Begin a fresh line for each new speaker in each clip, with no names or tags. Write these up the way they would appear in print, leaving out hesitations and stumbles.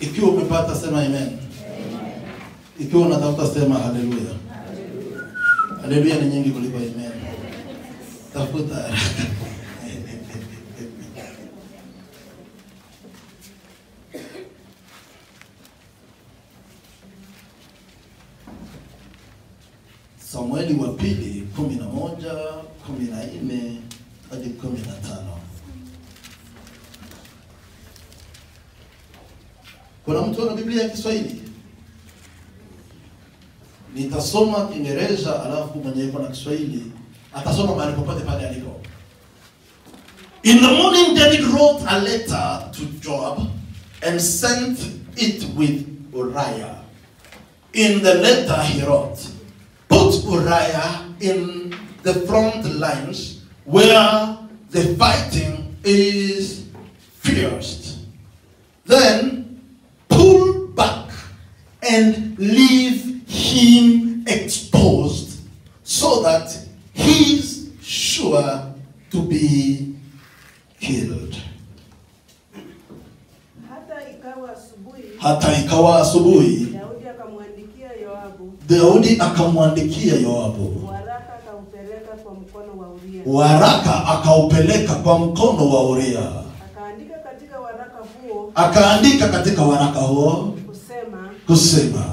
Ikiwa umepata sema amen. Ikiwa unatafuta sema haleluya. Haleluya ni nyingi kuliko amen. Tafuta. Samueli wa pili 11:14 hadi 15. Kuna mtu ana Biblia ya Kiswahili? Nitasoma Kiingereza alafu mwenye yuko na Kiswahili atasoma mahali popote pale aliko. In the morning David wrote a letter to Joab and sent it with Uriah. In the letter he wrote, put Uriah in the front lines where the fighting is fierce. Then pull back and leave him exposed so that he's sure to be killed. Hata ikawa asubuhi Daudi akamwandikia Yoabu waraka akaupeleka kwa mkono wa Uria. Akaandika katika waraka huo kusema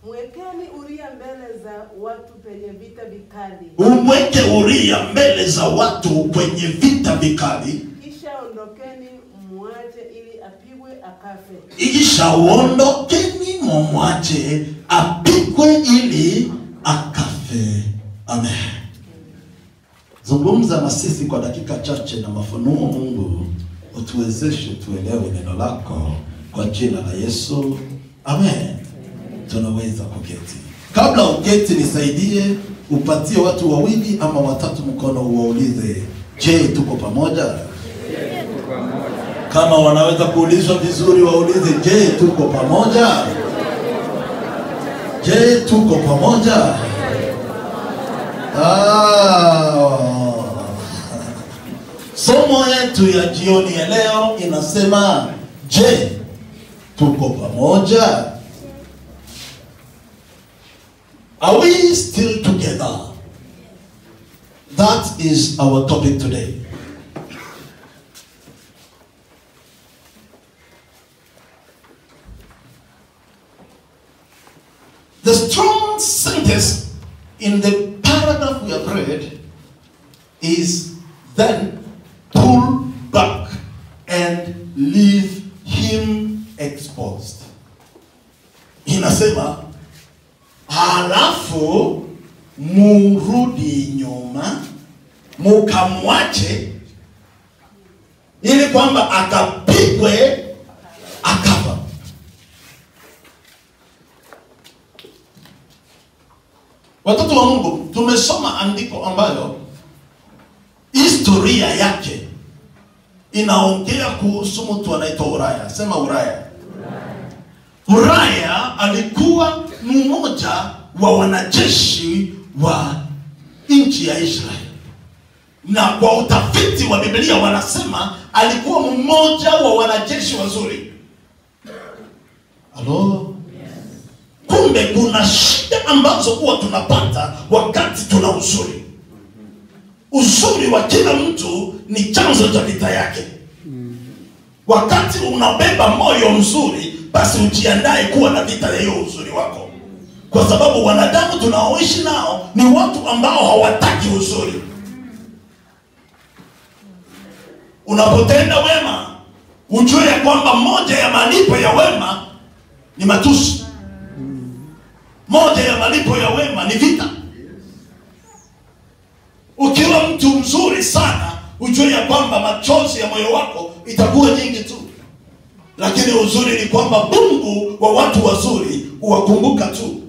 mwekeni Uria mbele za watu penye vita vikali.
Umweke Uria mbele za watu kwenye vita vikali.
Kisha ondokeni muache ili apigwe akafe.
Kisha ondokeni muache apigwe ili akafe. Amen. Zungumza na sisi kwa dakika chache na mafunuo Mungu utuwezeshe tuelewe neno lako kwa jina la Yesu. Amen. Tunaweza kuketi. Kabla uketi nisaidie upatie watu wawili ama watatu mkono uwaulize, je, tuko pamoja? Kama wanaweza kuulizwa vizuri waulize, je, tuko pamoja? Je, tuko pamoja? Somo yetu ya jioni ya leo inasema, je, tuko pamoja? Are we still together? That is our topic today. The strong sentence in the paragraph we have read is, then pull back and leave him exposed. Inasema, halafu murudi nyuma mukamwache ili kwamba akapigwe akafa. Watoto wa Mungu, tumesoma andiko ambalo historia yake inaongea kuhusu mtu anaitwa Uriah. Sema Uriah. Uriah alikuwa mmoja wa wanajeshi wa nchi ya Israeli. Na kwa utafiti wa Biblia wanasema alikuwa mmoja wa wanajeshi wazuri. Halo? Kumbe kuna shida ambazo huwa tunapata wakati tuna uzuri. Uzuri wa kila mtu ni chanzo cha vita yake. Wakati unabeba moyo mzuri, basi ujiandae kuwa na vita ya hiyo uzuri wako. Kwa sababu wanadamu tunaoishi nao ni watu ambao hawataki uzuri. Unapotenda wema, ujue ya kwamba moja ya malipo ya wema ni matusi. Moja ya malipo ya wema ni vita. Ukiwa mtu mzuri sana, ujue ya kwamba machozi ya moyo wako itakuwa nyingi tu. Lakini uzuri ni kwamba Mungu wa watu wazuri huwakumbuka tu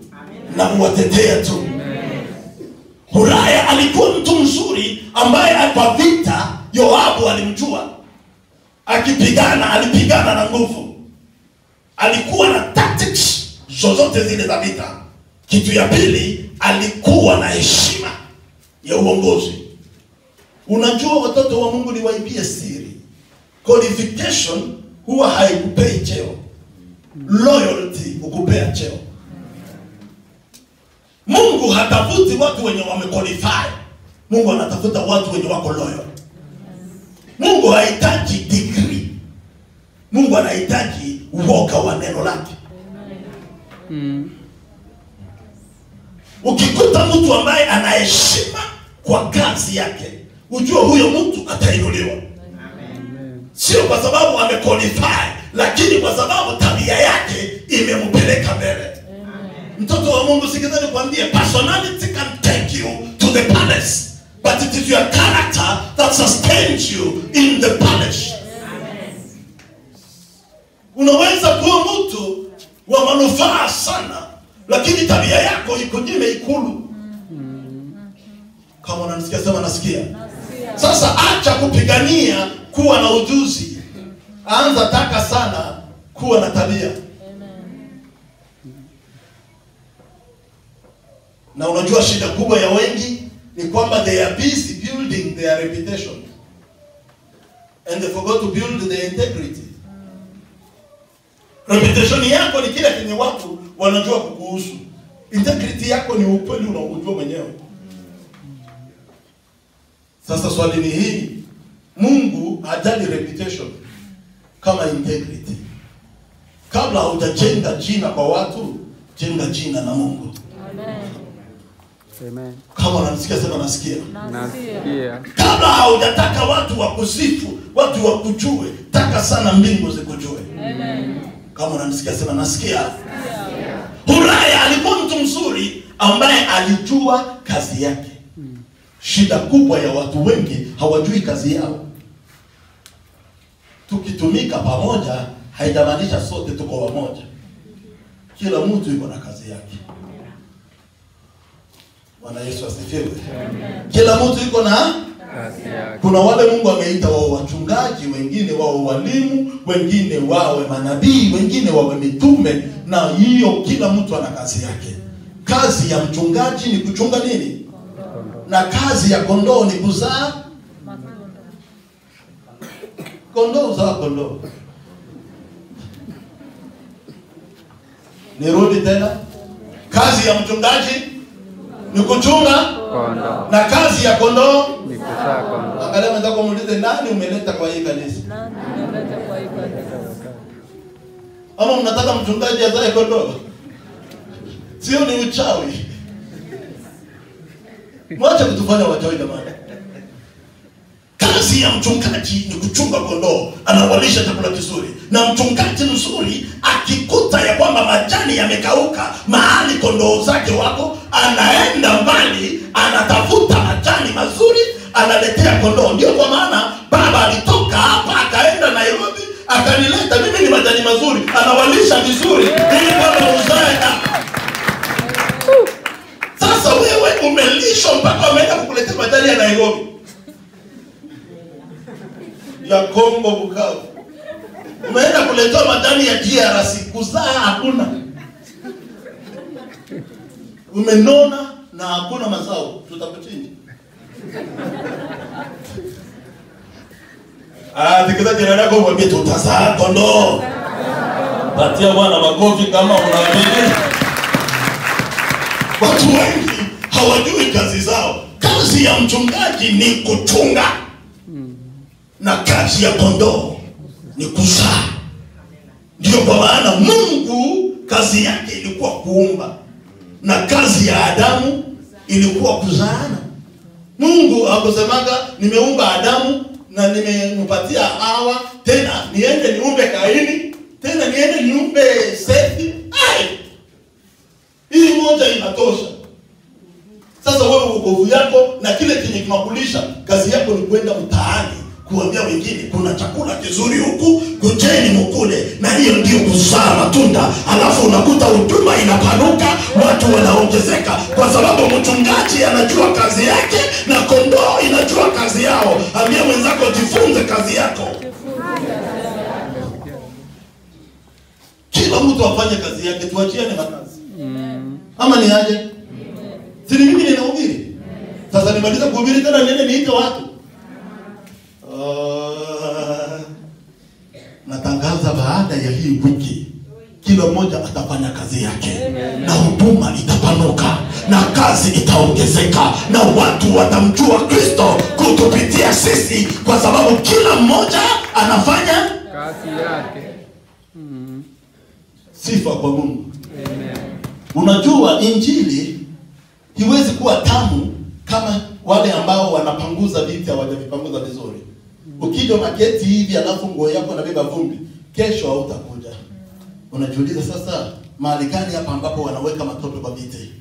na huwatetea tu. Uriah alikuwa mtu mzuri ambaye kwa vita Yoabu alimjua. Akipigana alipigana na nguvu. Alikuwa na tactics zozote zile za vita. Kitu ya pili, alikuwa na heshima ya uongozi. Unajua watoto wa Mungu, ni waibie siri. Qualification huwa haikupei cheo. Loyalty ukupea cheo. Mungu hatafuti watu wenye wamequalify. Mungu anatafuta watu wenye wako loyal. Mungu hahitaji degree. Mungu anahitaji uoga wa neno lake. Ukikuta mtu ambaye anaheshima kwa kazi yake, ujue huyo mtu atainuliwa. Sio kwa sababu amequalify, lakini kwa sababu tabia yake imempeleka mbele. Mtoto wa Mungu, sikizeni kwambie, personality can take you to the palace, but it is your character that sustains you in the palace. Unaweza kuwa mtu wa manufaa sana, lakini tabia yako iko nyime ikulu. Kama unanisikia sema nasikia. Sasa acha kupigania kuwa na ujuzi. Anza taka sana kuwa na tabia. Na unajua shida kubwa ya wengi ni kwamba they are busy building their reputation and they forgot to build their integrity. Reputation yako ni kile kenye watu wanajua kukuhusu. Integrity yako ni ukweli unaojua mwenyewe. Sasa swali ni hili, Mungu hajali reputation kama integrity. Kabla hujajenga jina kwa watu, jenga jina na Mungu.
Amen.
Kama unanisikia sema nasikia.
Nasikia.
Kabla haujataka watu wakusifu, watu wakujue, taka sana mbingu zikujue.
Amen.
Kama unanisikia sema nasikia. Huraya alikuwa mtu mzuri ambaye alijua kazi yake. Shida kubwa ya watu wengi hawajui kazi yao. Tukitumika pamoja haijamaanisha sote tuko pamoja. Kila mtu yuko na kazi yake. Bwana Yesu asifiwe. Kila mtu yuko na kazi yake. Kuna wale Mungu ameita wao wachungaji, wengine wao walimu, wengine wawe manabii, wengine wawe mitume, na hiyo kila mtu ana kazi yake. Kazi ya mchungaji ni kuchunga nini? Na kazi ya kondoo ni kuzaa kondoo. Uzaa kondoo. Nirudi tena. Kazi ya mchungaji ni kuchunga kondoo, na kazi ya kondoo ni kuzaa kondoo. Angalia mwenzako muulize, nani umeleta kwa hii kanisa?
Nani umeleta kwa hii kanisa?
Ama mnataka mchungaji azae kondoo? Sio, ni uchawi. Mwache kutufanya wachawi jamani. Kazi ya mchungaji ni kuchunga kondoo, anawalisha chakula kizuri. Na mchungaji mzuri akikuta ya kwamba majani yamekauka mahali kondoo zake wako, anaenda mbali, anatafuta majani mazuri, analetea kondoo. Ndio kwa maana baba alitoka hapa akaenda Nairobi, akanileta mimi ni majani mazuri, anawalisha vizuri ili baba uzae hapa. Sasa wewe umelishwa mpaka umeenda kukuletea majani ya Nairobi, ya Kongo Bukavu. Umeenda kuletea majani ya DRC, kuzaa hakuna. Umenona na hakuna mazao, tutakuchinja. Tikiza jirani yako mwambie tutazaa kondoo. Patia Bwana makofi kama unaamini. Watu wengi hawajui kazi zao. Kazi ya mchungaji ni kuchunga, na kazi ya kondoo ni kuzaa. Ndio kwa maana Mungu kazi yake ilikuwa kuumba, na kazi ya Adamu ilikuwa kuzaana. Mungu hakusemaga nimeumba Adamu na nimempatia Hawa, tena niende niumbe Kaini, tena niende niumbe Sethi. Hii moja inatosha. Sasa wewe wokovu yako na kile kenye kinakulisha, kazi yako ni kwenda mtaani kuambia wengine kuna chakula kizuri huku, kujeni mkule, na hiyo ndio kuzaa matunda. Alafu unakuta huduma inapanuka, watu wanaongezeka, kwa sababu mchungaji anajua kazi yake na kondoo inajua kazi yao. Ambia mwenzako jifunze kazi yako. Kila mtu afanye kazi yake, tuachiane makazi. Ama ni aje? Si mimi ninahubiri. Sasa nimaliza kuhubiri tena niende niite watu. Natangaza baada ya hii wiki kila mmoja atafanya kazi yake. Na huduma itapanuka, na kazi itaongezeka, na watu watamjua Kristo kutupitia sisi, kwa sababu kila mmoja anafanya
kazi yake.
Sifa kwa Mungu. Unajua injili hiwezi kuwa tamu kama wale ambao wanapanguza viti hawajavipanguza vizuri. Ukija maketi hivi alafu nguo yako inabeba vumbi, kesho hautakuja. Unajiuliza sasa mahali gani hapa ambapo wanaweka matope kwa viti?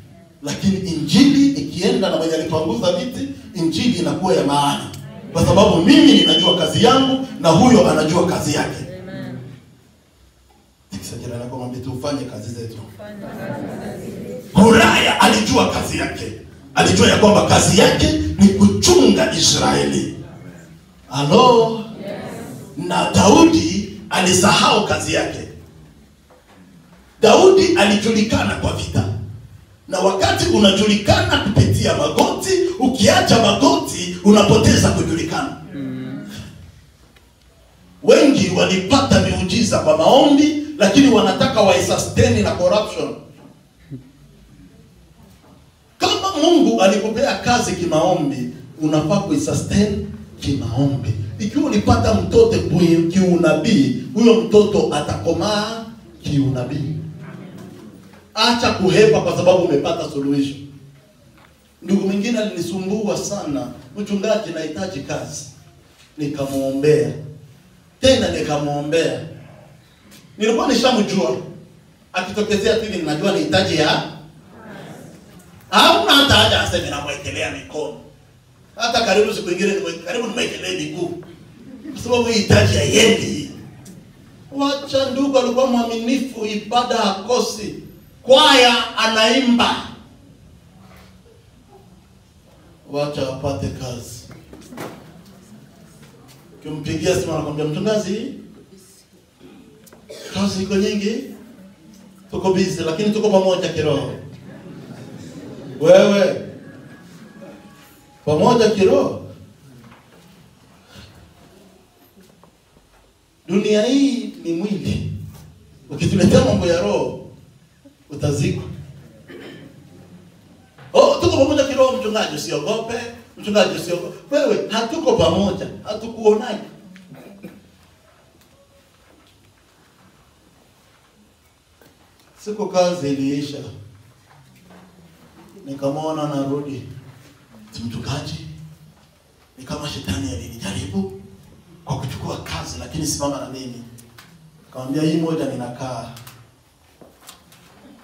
Lakini injili ikienda na mwenye alipanguza viti, injili inakuwa ya maana. Kwa sababu mimi ninajua kazi yangu na huyo anajua kazi yake. Amen. Nikisajila na kwamba tufanye kazi zetu. Huraya alijua kazi yake. Alijua ya kwamba kazi yake ni kuchunga Israeli. Halo? Yes. Na Daudi alisahau kazi yake. Daudi alijulikana kwa vita. Na wakati unajulikana kupitia magoti, ukiacha magoti unapoteza kujulikana. Wengi walipata miujiza kwa maombi, lakini wanataka waisustain na corruption. Kama Mungu alikupea kazi kimaombi, unafaa kuisustain kimaombi. Ikiwa ulipata mtoto kiunabii, huyo mtoto atakomaa kiunabii. Acha kuhepa kwa sababu umepata suluhisho. Ndugu mwingine alinisumbua sana, mchungaji nahitaji kazi. Nikamuombea. Tena nikamuombea. Nilikuwa nishamjua. Akitokezea tu ninajua nahitaji ya hauna hata haja aseme na mwekelea mikono. Hata karibu siku nyingine karibu nimwekelee miguu. Kwa sababu hitaji ya yendi. Wacha ndugu alikuwa mwaminifu, ibada hakosi. Kwaya anaimba. Wacha apate kazi. Kumpigia simu anakuambia mchungaji, kazi iko nyingi. Tuko busy lakini tuko pamoja kiroho. Wewe pamoja kiroho. Dunia hii ni mwili. Ukituletea mambo ya roho utazikwa. Tuko pamoja kiroho mchungaji, usiogope. Mchungaji usiogope. Wewe hatuko pamoja, hatukuonaje. Siku kazi iliisha. Nikamwona narudi. Mchungaji, ni kama shetani alinijaribu kwa kuchukua kazi, lakini simama na mimi. Nikamwambia hii moja ninakaa.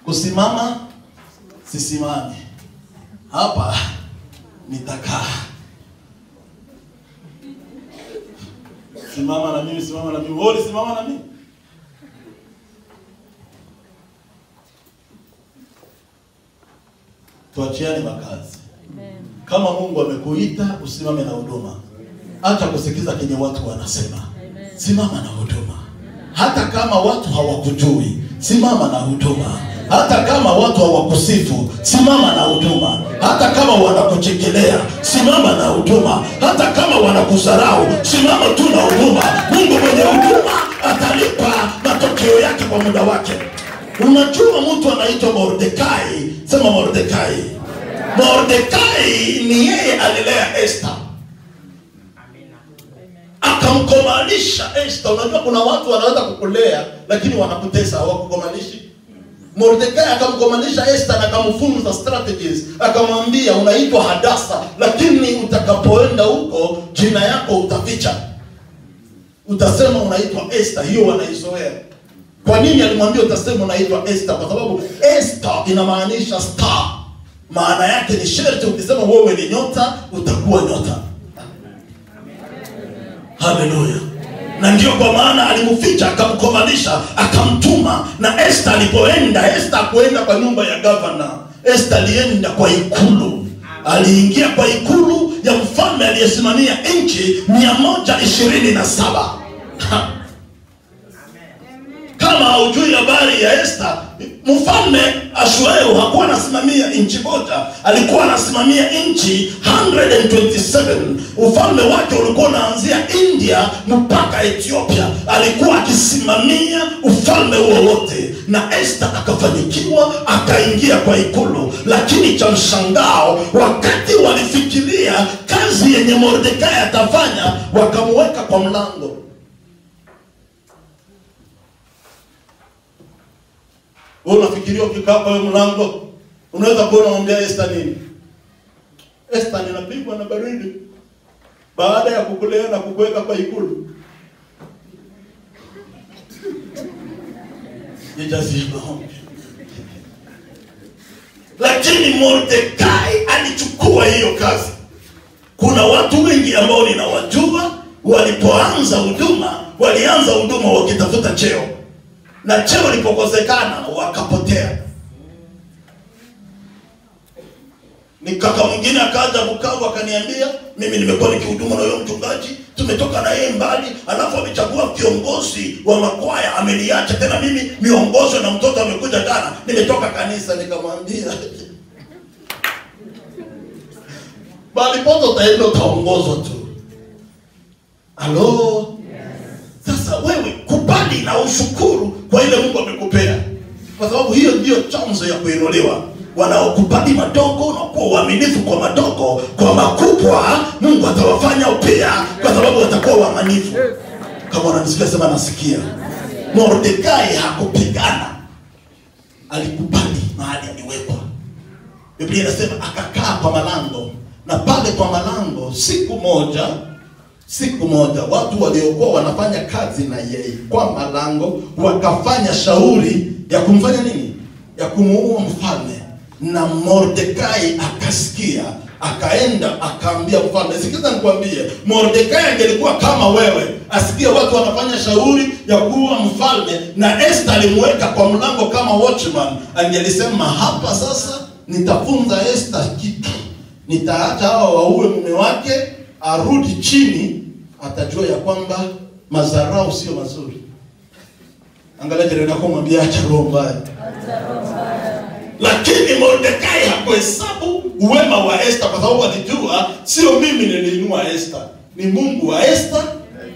Kusimama sisimame. Hapa nitakaa. Simama na mimi, simama na mimi. Wewe simama na mimi. Tuachiane makazi. Amen. Kama Mungu amekuita usimame na huduma. Acha kusikiza kenye watu wanasema. Amen. Simama na huduma. Hata kama watu hawakujui, simama na huduma. Hata kama watu hawakusifu, simama na huduma. Hata kama wanakuchekelea, simama na huduma. Hata kama wanakudharau, simama tu na huduma. Mungu mwenye huduma atalipa matokeo yake kwa muda wake. Unajua mtu anaitwa Mordekai. Sema Mordekai. Mordekai ni yeye alilea Esther. Akamkomalisha Esther. Unajua kuna watu wanaweza kukulea lakini wanakutesa, hawakukomalishi. Mordekai akamkomalisha Esther na akamfunza strategies. Akamwambia unaitwa Hadasa, lakini utakapoenda huko jina yako utaficha. Utasema unaitwa Esther, hiyo wanaizoea. Kwa nini alimwambia utasema unaitwa Esther? Kwa sababu Esther inamaanisha star. Maana yake ni sharti ukisema wewe ni nyota, utakuwa nyota. Haleluya. Na ndio kwa maana alimficha, akamkomalisha, akamtuma. Na Esther alipoenda, Esther kuenda kwa nyumba ya governor. Esther alienda kwa ikulu. Aliingia kwa ikulu ya mfalme aliyesimamia nchi 127. Kama haujui habari ya Esther, mfalme Ashwayo hakuwa anasimamia nchi moja, alikuwa anasimamia nchi 127. Ufalme wake ulikuwa unaanzia India India mpaka Ethiopia. Alikuwa akisimamia ufalme huo wote, na Esther akafanikiwa akaingia kwa ikulu. Lakini cha mshangao, wakati walifikiria kazi yenye Mordekai atafanya, wakamweka kwa mlango. Wewe unafikiria ukikaa kwa mlango unaweza kuona unamwambia Esther nini? Esther ninapigwa na baridi baada ya kukulea na kukuweka kwa ikulu. Lakini Mordekai alichukua hiyo kazi. Kuna watu wengi ambao ninawajua walipoanza huduma, walianza huduma wakitafuta cheo, na cheo lipokosekana wakapotea. Ni kaka mwingine akaja Bukavu akaniambia, mimi nimekuwa nikihudumu na huyo mchungaji, tumetoka na yeye mbali, alafu amechagua kiongozi wa makwaya ameniacha tena mimi niongozwe na mtoto amekuja jana, nimetoka kanisa. Nikamwambia bali poto utaenda utaongozwa tu. Halo? Sasa wewe kubali na ushukuru kwa ile Mungu amekupea, kwa sababu hiyo ndio chanzo ya kuinuliwa. Wanaokubali madogo na kuwa uaminifu kwa madogo, kwa makubwa Mungu atawafanya pia, kwa sababu watakuwa waaminifu. Kama unanisikia sema nasikia. Mordekai hakupigana, alikubali mahali aliwekwa. Biblia inasema akakaa kwa malango, na pale kwa malango siku moja watu waliokuwa wanafanya kazi na yeye kwa malango wakafanya shauri ya kumfanya nini? Ya kumuua mfalme. Na Mordekai akasikia, akaenda akaambia mfalme. Sikiza nikwambie, Mordekai angelikuwa kama wewe, asikia watu wanafanya shauri ya kuua mfalme na Esther alimweka kwa mlango kama watchman, angelisema hapa sasa nitafunza Esther kitu, nitaacha hao waue mume wake, arudi chini, atajua ya kwamba madharau sio mazuri. Angalia jirani yako mwambie acha roho mbaya. Lakini Mordekai hakuhesabu uwema wa Esther, kwa sababu alijua sio mimi niliinua Esther, ni Mungu wa Esther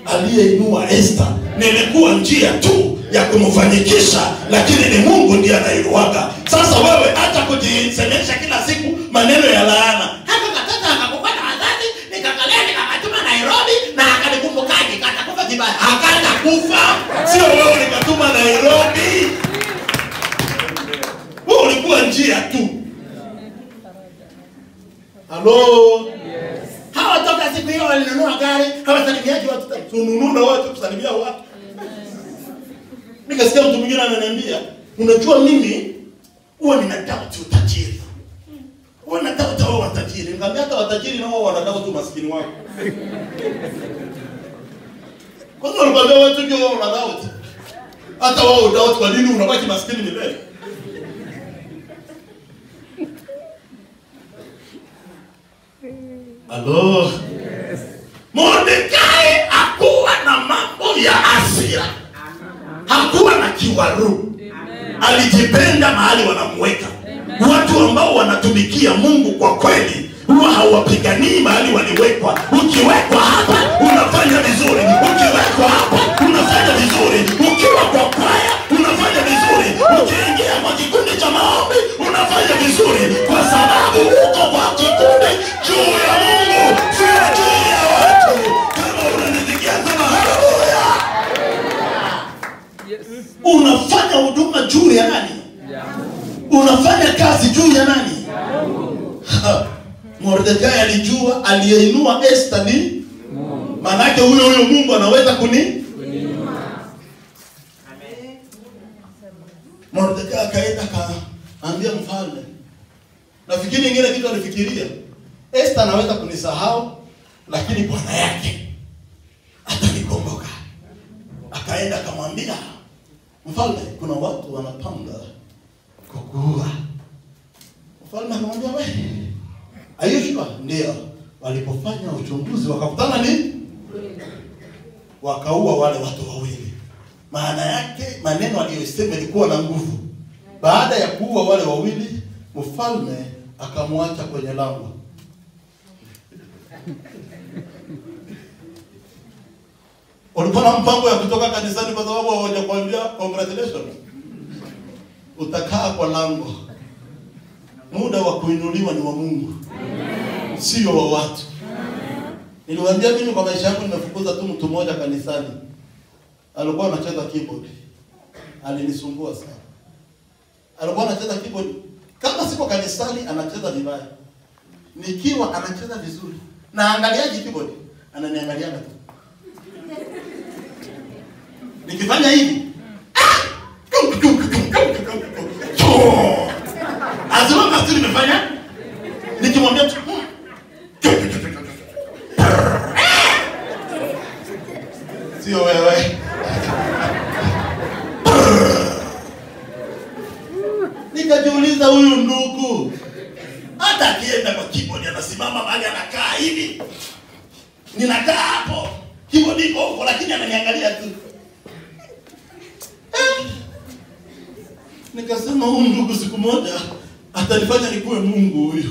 aliyeinua Esther. Nilikuwa njia tu ya kumfanikisha, lakini ni Mungu ndiye anainuaga. Sasa wewe hata kujisemesha kila siku maneno ya laana, hata katata akakupata wazazi, nikakalea nikakatuma Nairobi na akanikumbukaje katakufa kibaya, akaenda kufa. Sio wewe ulikatuma Nairobi, ulikuwa njia tu. Halo? Yes. Hawa toka siku hiyo walinunua gari, hawa salimiaji watu tunununa watu kusalimia watu. Nikasikia mtu mwingine ananiambia, unajua mimi huwa ninatafuta utajiri. Huwa natafuta wao watajiri. Nikamwambia hata watajiri nao wanatafuta maskini wako. Kwa nini unakwambia watu ndio wao wanatafuta? Hata wao ndio kwa nini unabaki maskini milele? Halo? Yes. Mordekai hakuwa na mambo ya hasira, hakuwa na kiwaru. Alijipenda mahali wanamweka. Watu ambao wanatumikia Mungu kwa kweli huwa hawapiganii mahali waliwekwa. Ukiwekwa hapa unafanya vizuri, ukiwekwa hapa unafanya vizuri, ukiwa kwa kwaya unafanya vizuri, ukiingia kwa kikundi cha maombi unafanya vizuri, kwa sababu uko kwa kikundi juu ya Mungu, sio juu ya watu. Kama unanisikia sema haleluya. Unafanya huduma juu ya nani? Unafanya kazi juu ya nani? Mordekai alijua aliyeinua Esther ni Mungu. Maana yake huyo Mungu anaweza kuinua. Amen. Mordekai akaenda kaambia mfalme. Nafikiri nyingine kitu alifikiria, Esther anaweza kunisahau lakini bwana yake atanikumbuka. Akaenda akamwambia mfalme, kuna watu wanapanga kukuua. Mfalme akamwambia wewe, Ayushua ndio. Walipofanya uchunguzi wakakutana ni wakaua wale watu wawili. Maana yake maneno aliyosema ilikuwa na nguvu. Baada ya kuua wale wawili, mfalme akamwacha kwenye lango. Ulikuwa na mpango ya kutoka kanisani kwa sababu hawajakwambia congratulations. Utakaa kwa lango. Muda wa kuinuliwa ni wa Mungu. Sio wa watu. Niliwaambia mimi kwa maisha yangu nimefukuza tu mtu mmoja kanisani. Alikuwa anacheza keyboard. Alinisumbua sana. Alikuwa anacheza keyboard. Kama siko kanisani anacheza vibaya. Nikiwa anacheza vizuri. Na angaliaje keyboard? Ananiangalia tu. Nikifanya hivi. Azuma kasi nimefanya. Nikimwambia tu. Sio wewe. Nikajiuliza huyu ndugu hata akienda kwa keyboard anasimama mahali anakaa hivi. Ninakaa hapo. Keyboard iko huko lakini ananiangalia tu. Nikasema huyu ndugu siku moja atanifanya nikuwe Mungu huyu.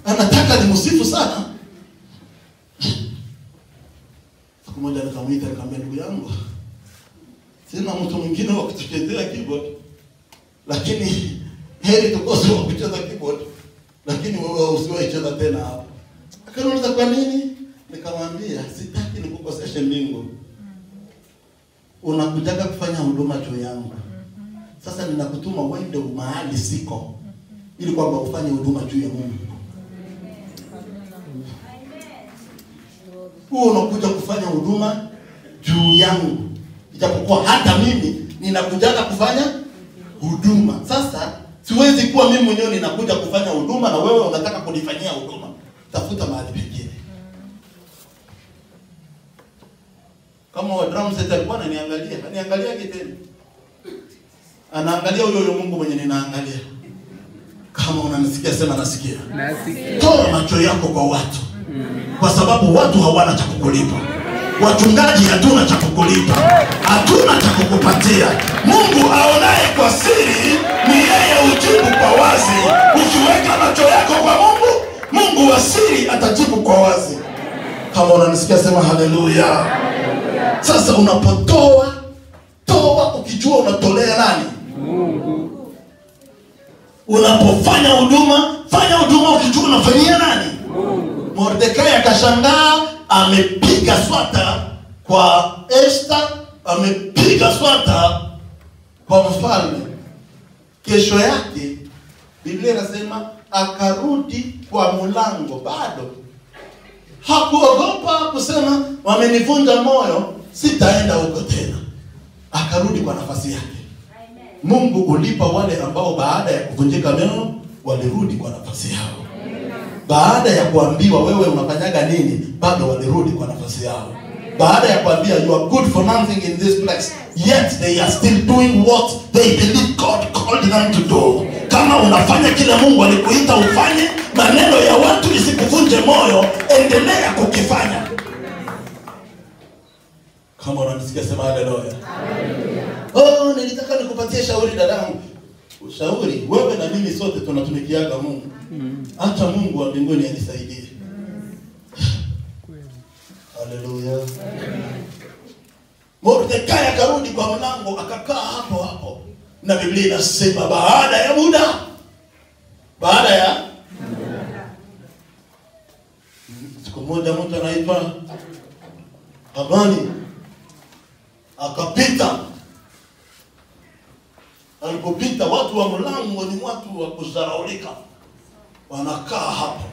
Anataka nimsifu sana. Siku moja nikamwita nikamwambia ndugu yangu, sina mtu mwingine wa kutuchezea keyboard. Lakini heri tukose wa kucheza keyboard. Lakini wewe usiwahi cheza tena hapo. Akaniuliza kwa nini? Nikamwambia sitaki nikukoseshe mbingu. Unakutaka kufanya huduma juu yangu. Sasa ninakutuma uende mahali siko ili kwamba ufanye huduma juu ya Mungu. Wewe unakuja kufanya huduma juu yangu. Ijapokuwa hata mimi ninakuja kufanya huduma. Sasa siwezi kuwa mimi mwenyewe ninakuja kufanya huduma na wewe unataka kunifanyia huduma. Tafuta mahali pengine. Kama wa drum set alikuwa ananiangalia kitendo. Anaangalia huyo Mungu mwenye ninaangalia. Kama unanisikia sema nasikia. Toa macho yako kwa watu. Kwa sababu watu hawana cha kukulipa. Wachungaji hatuna cha kukulipa. Hatuna cha kukupatia. Mungu aonaye kwa siri ni yeye ujibu kwa wazi. Ukiweka macho yako kwa Mungu, Mungu wa siri atajibu kwa wazi. Kama unanisikia sema haleluya. Sasa unapotoa ukijua unatolea nani? Mungu. Unapofanya huduma, fanya huduma ukijua unafanyia nani? Mungu. Mordekai akashangaa, amepiga swata kwa Esther, amepiga swata kwa mfalme. Kesho yake Biblia inasema akarudi kwa mlango bado. Hakuogopa kusema wamenivunja moyo, sitaenda huko tena. Akarudi kwa nafasi yake. Amen. Mungu ulipa wale ambao baada ya kuvunjika moyo walirudi kwa nafasi yao. Amen. Baada ya kuambiwa wewe unafanyaga nini, bado walirudi kwa nafasi yao. Amen. Baada ya kuambia you are good for nothing in this place, yet they are still doing what they believe God called them to do. Kama unafanya kile Mungu alikuita ufanye, maneno ya watu isikuvunje moyo, endelea kukifanya. Kama unanisikia sema haleluya. Oh, nilitaka nikupatie shauri dadangu. Ushauri, wewe na mimi sote tunatumikiaga Mungu. Acha Mungu wa mbinguni anisaidie. Haleluya. Mordekai akarudi kwa mlango akakaa hapo. Na Biblia inasema baada ya muda. Siku moja mtu anaitwa Hamani akapita. Alipopita watu wa mlango ni watu wa kudharaulika. Wanakaa hapo.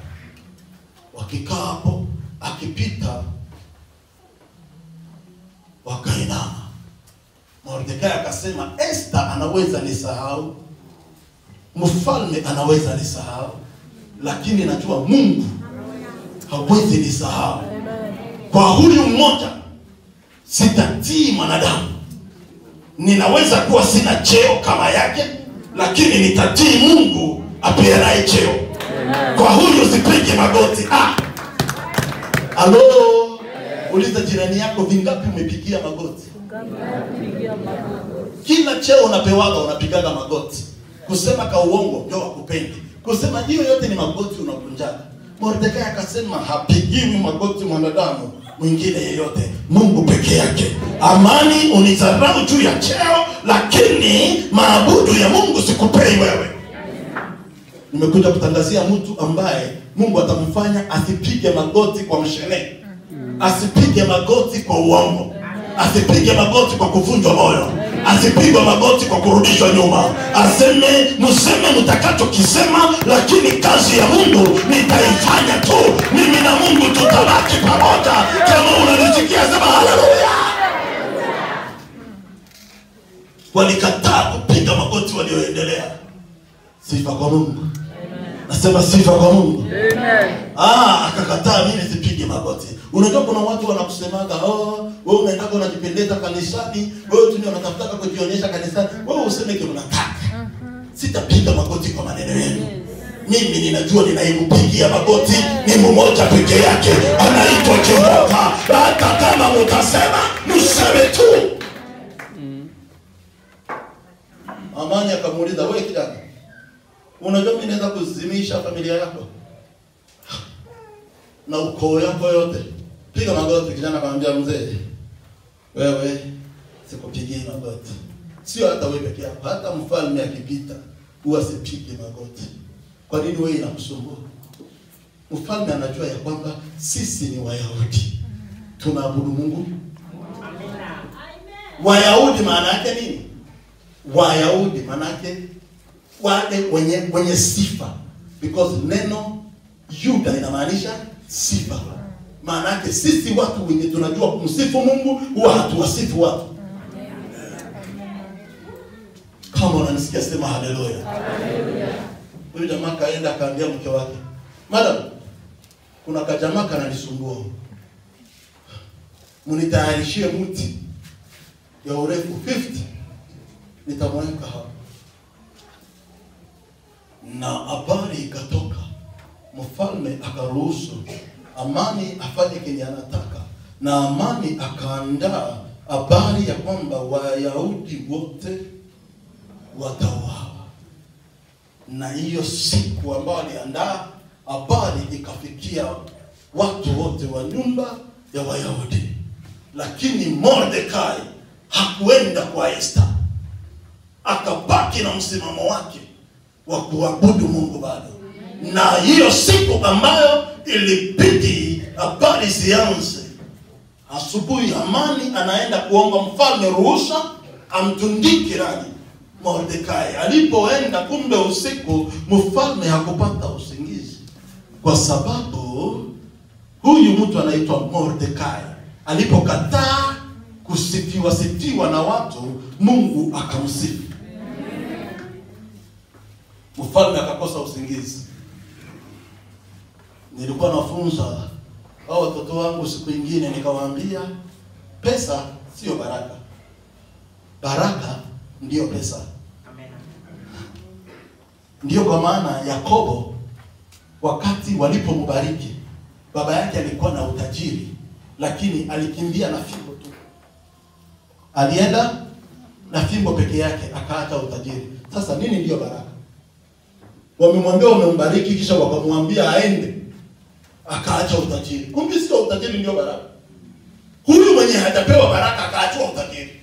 Wakikaa hapo akipita wakainama. Mordekai akasema Esther anaweza nisahau. Mfalme anaweza nisahau. Lakini najua Mungu hawezi nisahau. Kwa huyu mmoja sitatii mwanadamu. Ninaweza kuwa sina cheo kama yake, lakini nitatii Mungu apeanaye cheo. Kwa huyu sipige magoti. Halo, uliza jirani yako vingapi umepigia magoti? Kila cheo unapewaga unapigaga magoti. Kusema ka uongo ndio wakupendi. Kusema hiyo yote ni magoti unakunjaga. Mordekai akasema hapigiwi magoti mwanadamu mwingine yeyote, Mungu peke yake. Amani unizarau juu ya cheo, lakini maabudu ya Mungu sikupei wewe. Nimekuja kutangazia mtu ambaye Mungu atamfanya asipige magoti kwa mshene, asipige magoti kwa uongo, asipige magoti kwa kuvunjwa moyo, asipige magoti kwa kurudishwa nyuma. Aseme mseme mtakachokisema, lakini kazi ya Mungu nitaifanya tu. Mimi na Mungu tutabaki pamoja. Kama unanisikia sema haleluya. Walikataa kupiga magoti walioendelea. Sifa kwa Mungu. Nasema sifa kwa Mungu. Amen. Akakataa mimi sipige magoti. Unajua kuna watu wanakusemaga, wewe unaenda unajipendeza kanisani, wewe tu ndio unatafuta kujionyesha kanisani. Wewe useme kile unataka. Sitapiga magoti kwa maneno yenu. Mimi ninajua ninayempigia magoti ni mmoja peke yake, anaitwa Jehova. Hata kama mtasema, mseme tu. Amani akamuuliza, wewe kijana, unajua mimi naweza kuzimisha familia yako na ukoo yako yote? Piga magoti. Kijana akamwambia, mzee, wewe sikupigii magoti. Sio hata wewe peke yako, hata mfalme akipita huwa sipige magoti. Kwa nini wewe inakusumbua? Mfalme anajua ya kwamba sisi ni Wayahudi, tunaabudu Mungu. Wayahudi maana yake nini? Wayahudi maana yake wale wenye sifa, because neno Yuda inamaanisha sifa. Maana yake sisi watu wenye tunajua kumsifu Mungu huwa hatuwasifu watu. Kama unanisikia sema haleluya. Haleluya. Huyu jamaa kaenda akaambia mke wake, madam, kuna kajamaa kananisumbua, munitayarishie mti ya urefu 50 nitamweka hapa. Na habari ikatoka, mfalme akaruhusu Amani afanye kenye anataka, na Amani akaandaa habari ya kwamba Wayahudi wote watauawa. Na hiyo siku ambayo aliandaa habari ikafikia watu wote wa nyumba ya Wayahudi. Lakini Mordekai hakuenda kwa Esther, akabaki na msimamo wake wa kuabudu Mungu bado. Na hiyo siku ambayo ilibidi habari zianze, asubuhi Amani anaenda kuomba mfalme ruhusa amtundike nani? Mordekai. Alipoenda kumbe usiku, mfalme hakupata usingizi, kwa sababu huyu mtu anaitwa Mordekai alipokataa kusifiwa na watu, Mungu akamsifu. Mfalme akakosa usingizi. Nilikuwa nafunza hao watoto wangu siku nyingine, nikawaambia pesa sio baraka, baraka ndio pesa. Amen. Ndio kwa maana Yakobo wakati walipombariki, baba yake alikuwa na utajiri, lakini alikimbia na fimbo tu. Alienda na fimbo peke yake, akaacha utajiri. Sasa nini ndio baraka? Wamemwambia wamembariki, kisha wakamwambia aende, akaacha utajiri. Kumbe sio utajiri ndio baraka. Huyu mwenye hajapewa baraka akaachwa utajiri,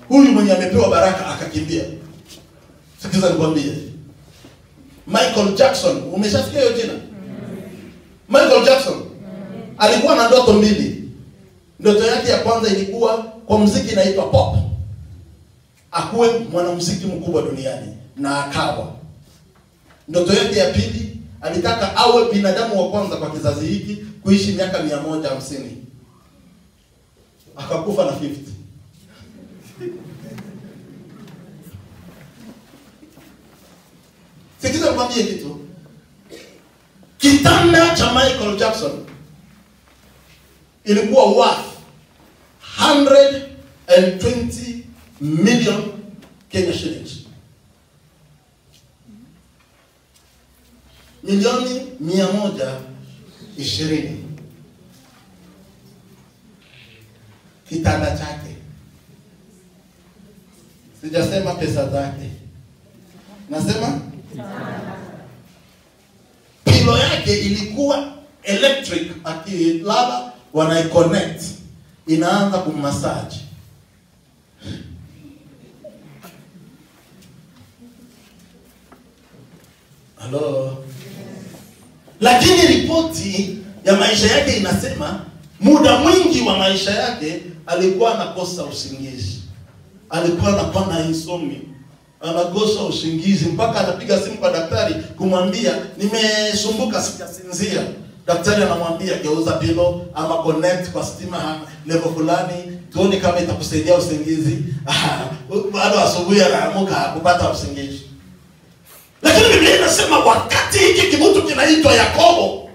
huyu mwenye amepewa baraka akakimbia. Sikiza nikwambie, Michael Jackson, umeshasikia hiyo jina? Michael Jackson alikuwa na ndoto mbili. Ndoto yake ya kwanza ilikuwa kwa muziki inaitwa pop, akuwe mwanamuziki mkubwa duniani, na akawa. Ndoto yake ya pili alitaka awe binadamu wa kwanza kwa kizazi hiki kuishi miaka 150. Akakufa na 50. Sikiza nikwambie kitu. Kitanda cha Michael Jackson ilikuwa worth 120 million Kenya shillings. Milioni 120. Kitanda chake. Sijasema pesa zake, nasema pilo yake yake ilikuwa electric, akilala wanaiconnect, inaanza kummassage. Hello. Lakini ripoti ya maisha yake inasema muda mwingi wa maisha yake alikuwa anakosa usingizi. Alikuwa anapana insomnia, anakosa usingizi mpaka anapiga simu kwa daktari kumwambia nimesumbuka sijasinzia. Daktari anamwambia geuza pilo ama connect kwa stima level fulani tuone kama itakusaidia usingizi. Bado asubuhi anaamka kupata usingizi. Lakini Biblia inasema wakati hiki kibutu kinaitwa Yakobo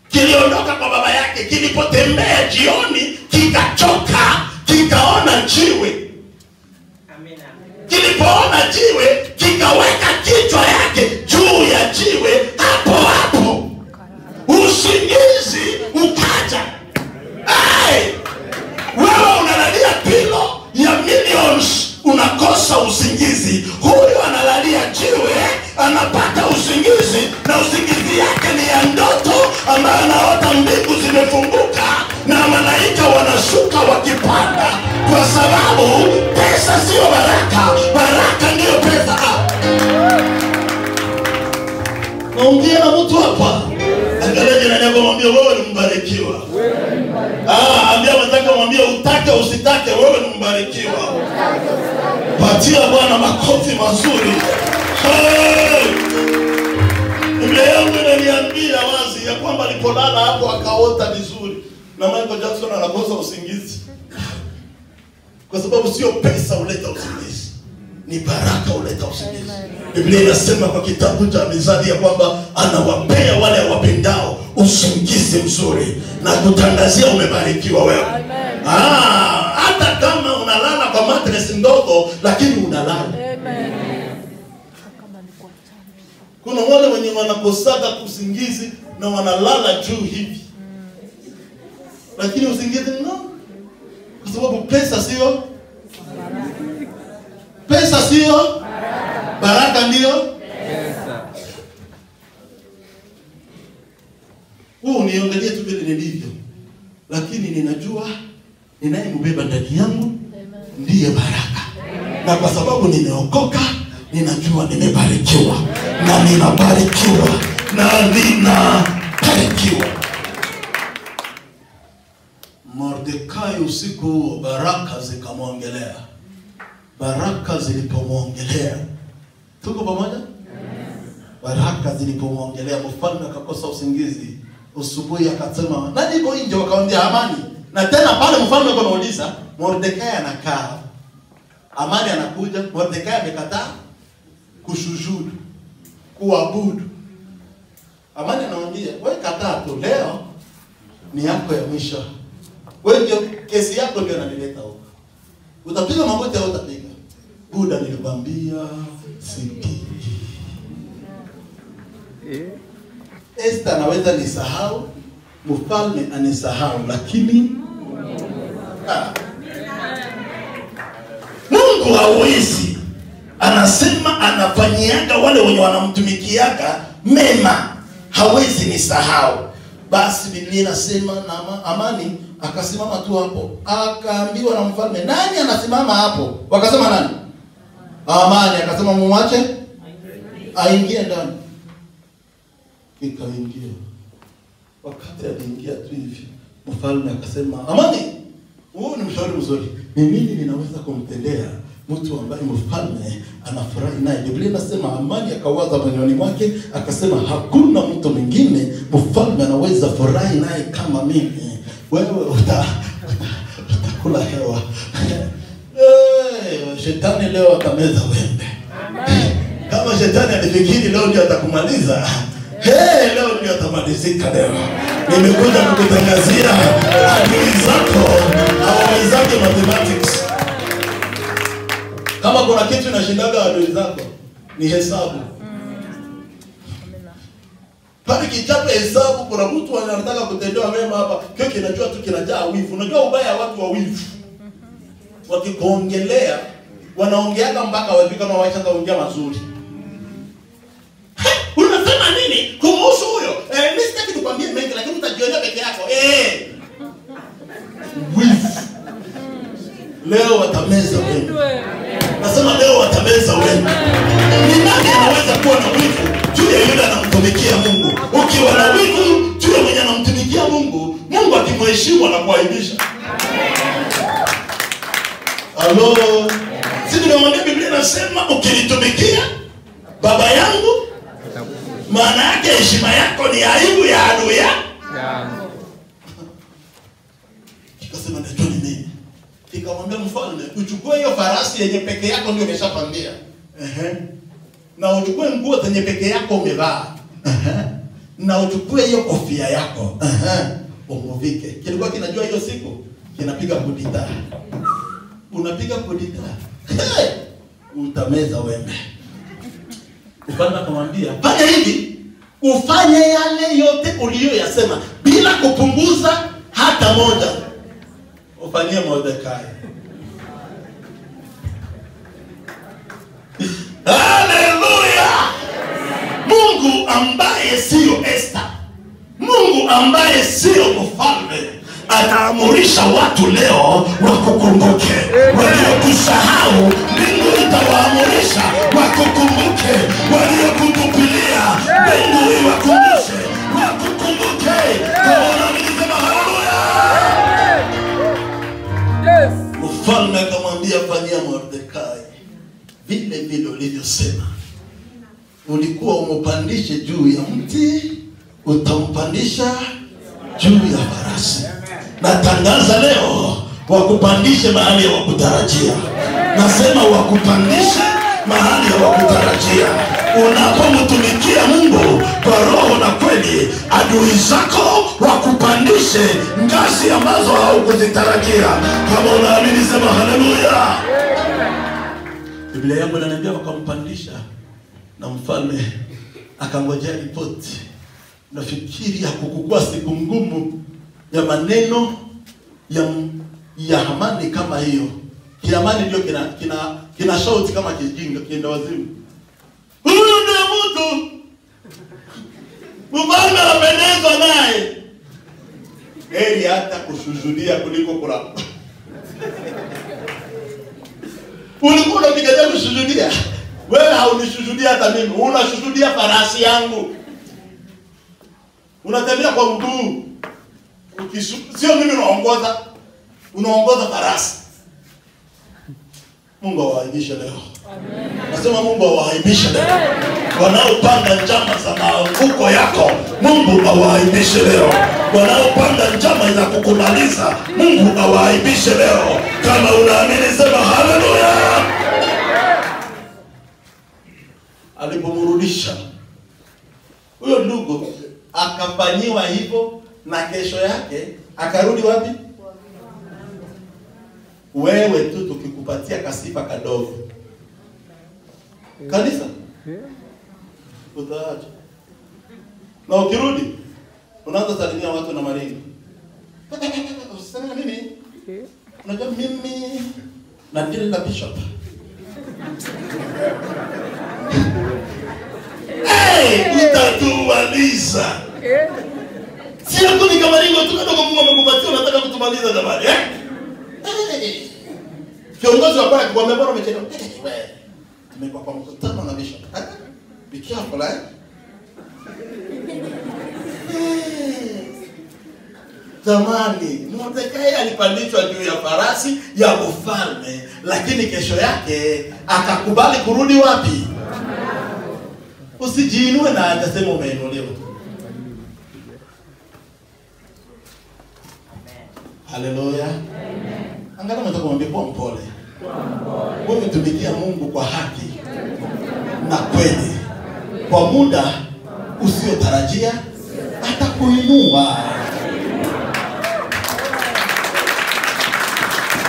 kiliondoka kwa baba yake, kilipotembea jioni kikachoka, kikaona jiwe. Amina. Kilipoona jiwe kikaweka kichwa yake juu ya jiwe, hapo hapo usingizi ukaja. Wewe unalalia pilo ya millions, unakosa usingizi. Huyu analalia jiwe, anapata usingizi, na usingizi yake ni ya ndoto ambayo anaota mbingu zimefunguka na malaika wanashuka wakipanda, kwa sababu pesa sio baraka, baraka ndio pesa. Naongea na mtu hapa. Angalia jirani yako, mwambie wewe ni mbarikiwa. Ambia mwenzako, mwambie utake usitake wewe ni mbarikiwa. Patia Bwana makofi mazuri. Biblia yangu inaniambia wazi ya kwamba alipolala hapo akaota vizuri. Na Michael Jackson anakosa usingizi. Kwa sababu sio pesa huleta usingizi, ni baraka huleta usingizi. Biblia inasema kwa kitabu cha Mithali ya kwamba anawapea wale wapendao usingizi mzuri, na kutangazia umebarikiwa wewe. Hata kama unalala kwa mattress ndogo, lakini unalala. Kuna wale wenye wanakosaga usingizi na wanalala juu hivi, lakini usingizi no, kwa sababu pesa sio pesa, sio baraka, ndio pesa. Niongelee tu vile nilivyo, lakini ninajua ninayembeba ndani yangu ndiye baraka. Na kwa sababu nimeokoka, ninajua nimebarikiwa na ninabarikiwa na ninabarikiwa. Mordekai usiku huo baraka zikamwongelea. Baraka zilipomwongelea, tuko pamoja? Baraka zilipomwongelea, mfalme akakosa usingizi. Usubuhi akasema nani yuko nje? Wakamwambia Amani. Na tena pale mfalme anauliza, Mordekai anakaa, Amani anakuja, Mordekai amekataa kushujudu, kuabudu. Amani anamwambia wewe kataa tu, leo ni yako ya mwisho. Wewe ndio kesi yako ndio inanileta huko. Utapiga magoti au utapiga? Buda nilikwambia sipigi. Esther anaweza nisahau, mfalme anisahau, lakini Mungu hawezi. Anasema anafanyiaga wale wenye wanamtumikiaga mema, hawezi nisahau. Basi Biblia inasema na Amani akasimama tu hapo, akaambiwa na mfalme, nani anasimama hapo? Wakasema nani? Amani. Akasema muache aingie ndani. Ikaingia. Wakati aliingia tu hivi, mfalme akasema, Amani, huyu ni mshauri mzuri, ni nini ninaweza kumtendea mtu ambaye mfalme anafurahi naye? Biblia inasema Amani akawaza moyoni mwake, akasema hakuna mtu mwingine mfalme anaweza furahi naye kama mimi. Wewe utakula hewa. Shetani leo atameza wembe. Kama shetani alifikiri leo ndio atakumaliza, leo ndio atamalizika leo. Nimekuja kukutangazia adui zako hawawezake mathematics. Kama kuna kitu inashindaga adui zako ni hesabu. Pale kichape hesabu, kuna mtu anataka kutendewa mema hapa, kio kinajua tu kinajaa wivu. Unajua ubaya watu wa wivu, wakikuongelea wanaongeaga mpaka wajui kama waishaanza kuongea mazuri. Unasema nini kumhusu huyo? Mr. peke yako. Wivu. Leo watameza wewe. Nasema leo watameza wewe. Ni nani anaweza kuwa na wivu juu ya yule anamtumikia Mungu? Ukiwa na wivu juu ya mwenye anamtumikia Mungu, Mungu akimheshimu anakuaibisha. Halo. Sisi nimemwambia Biblia inasema ukinitumikia baba yangu, maana yake heshima yako ni aibu ya adui yangu. Akasema najua ni nini. Nikamwambia mfalme, uchukue hiyo farasi yenye peke yako ndio umeshapandia. Na uchukue nguo zenye peke yako umevaa. Na uchukue hiyo kofia yako. Umuvike. Kilikuwa kinajua hiyo siku kinapiga kudita. Unapiga kudita. Utameza wembe. Mfalme akamwambia, fanya hivi, ufanye yale yote uliyoyasema bila kupunguza hata moja. Ufanyie Mordekai. Haleluya! Mungu ambaye sio Esther, Mungu ambaye sio mfalme, ataamurisha watu leo wakukumbuke. Waliokusahau, Mungu itawaamurisha wakukumbuke. Waliokutupilia, Mungu iwakumbushe wakukumbuke. Kwa nikisema haleluya. Yes. Mfalme akamwambia, fanyia Mordekai vile vile ulivyosema. Ulikuwa umpandishe juu ya mti, utampandisha juu ya farasi. Natangaza leo wakupandishe mahali ya wakutarajia. Nasema wakupandishe mahali ya wakutarajia. Unapomtumikia Mungu kwa roho na kweli, adui zako wakupandishe ngazi ambazo haukuzitarajia. Kama unaamini sema haleluya. Biblia yangu inaniambia wakampandisha na mfalme akangojea ripoti. Nafikiri hakukuwa siku ngumu ya maneno ya Hamani kama hiyo. Hamani ndio kina shout kama kijinga kienda wazimu. Huyu ndiye mtu mfalme anapendezwa naye. Heri hata kushuhudia kuliko kurapa. Ulikuwa unapigania kushuhudia. Wewe haunishuhudia hata mimi. Unashuhudia farasi yangu. Unatembea kwa mguu. Sio mimi naongoza. Unaongoza farasi. Mungu awaibishe leo. Amen. Nasema Mungu awaibishe leo. Wanaopanga njama za maanguko yako, Mungu awaibishe leo. Wanaopanga njama za kukumaliza, Mungu awaibishe leo. Kama unaamini sema haleluya. Alipomrudisha huyo ndugu akafanyiwa hivyo, na kesho yake akarudi wapi? Wewe tu tukikupatia kasifa kadogo kanisa utaacha, na ukirudi unaanza salimia watu na maringo. Usiseme mimi, unajua mimi na deal na bishop. Utatuwaliza. Sio tu ni kama ringo tu kidogo Mungu amekupatia unataka kutumaliza jamani, Kiongozi wa pale akikwambia bwana umechelewa. Tumekuwa kwa mkutano na bishop. Be careful, Zamani Mordekai alipandishwa juu ya farasi ya ufalme, lakini kesho yake akakubali kurudi wapi? Usijiinue na atasema umeinuliwa. Haleluya. Angalau nataka kumwambia kwa mpole. Wewe tumikia Mungu kwa haki na kweli. Kwa muda usiotarajia atakuinua.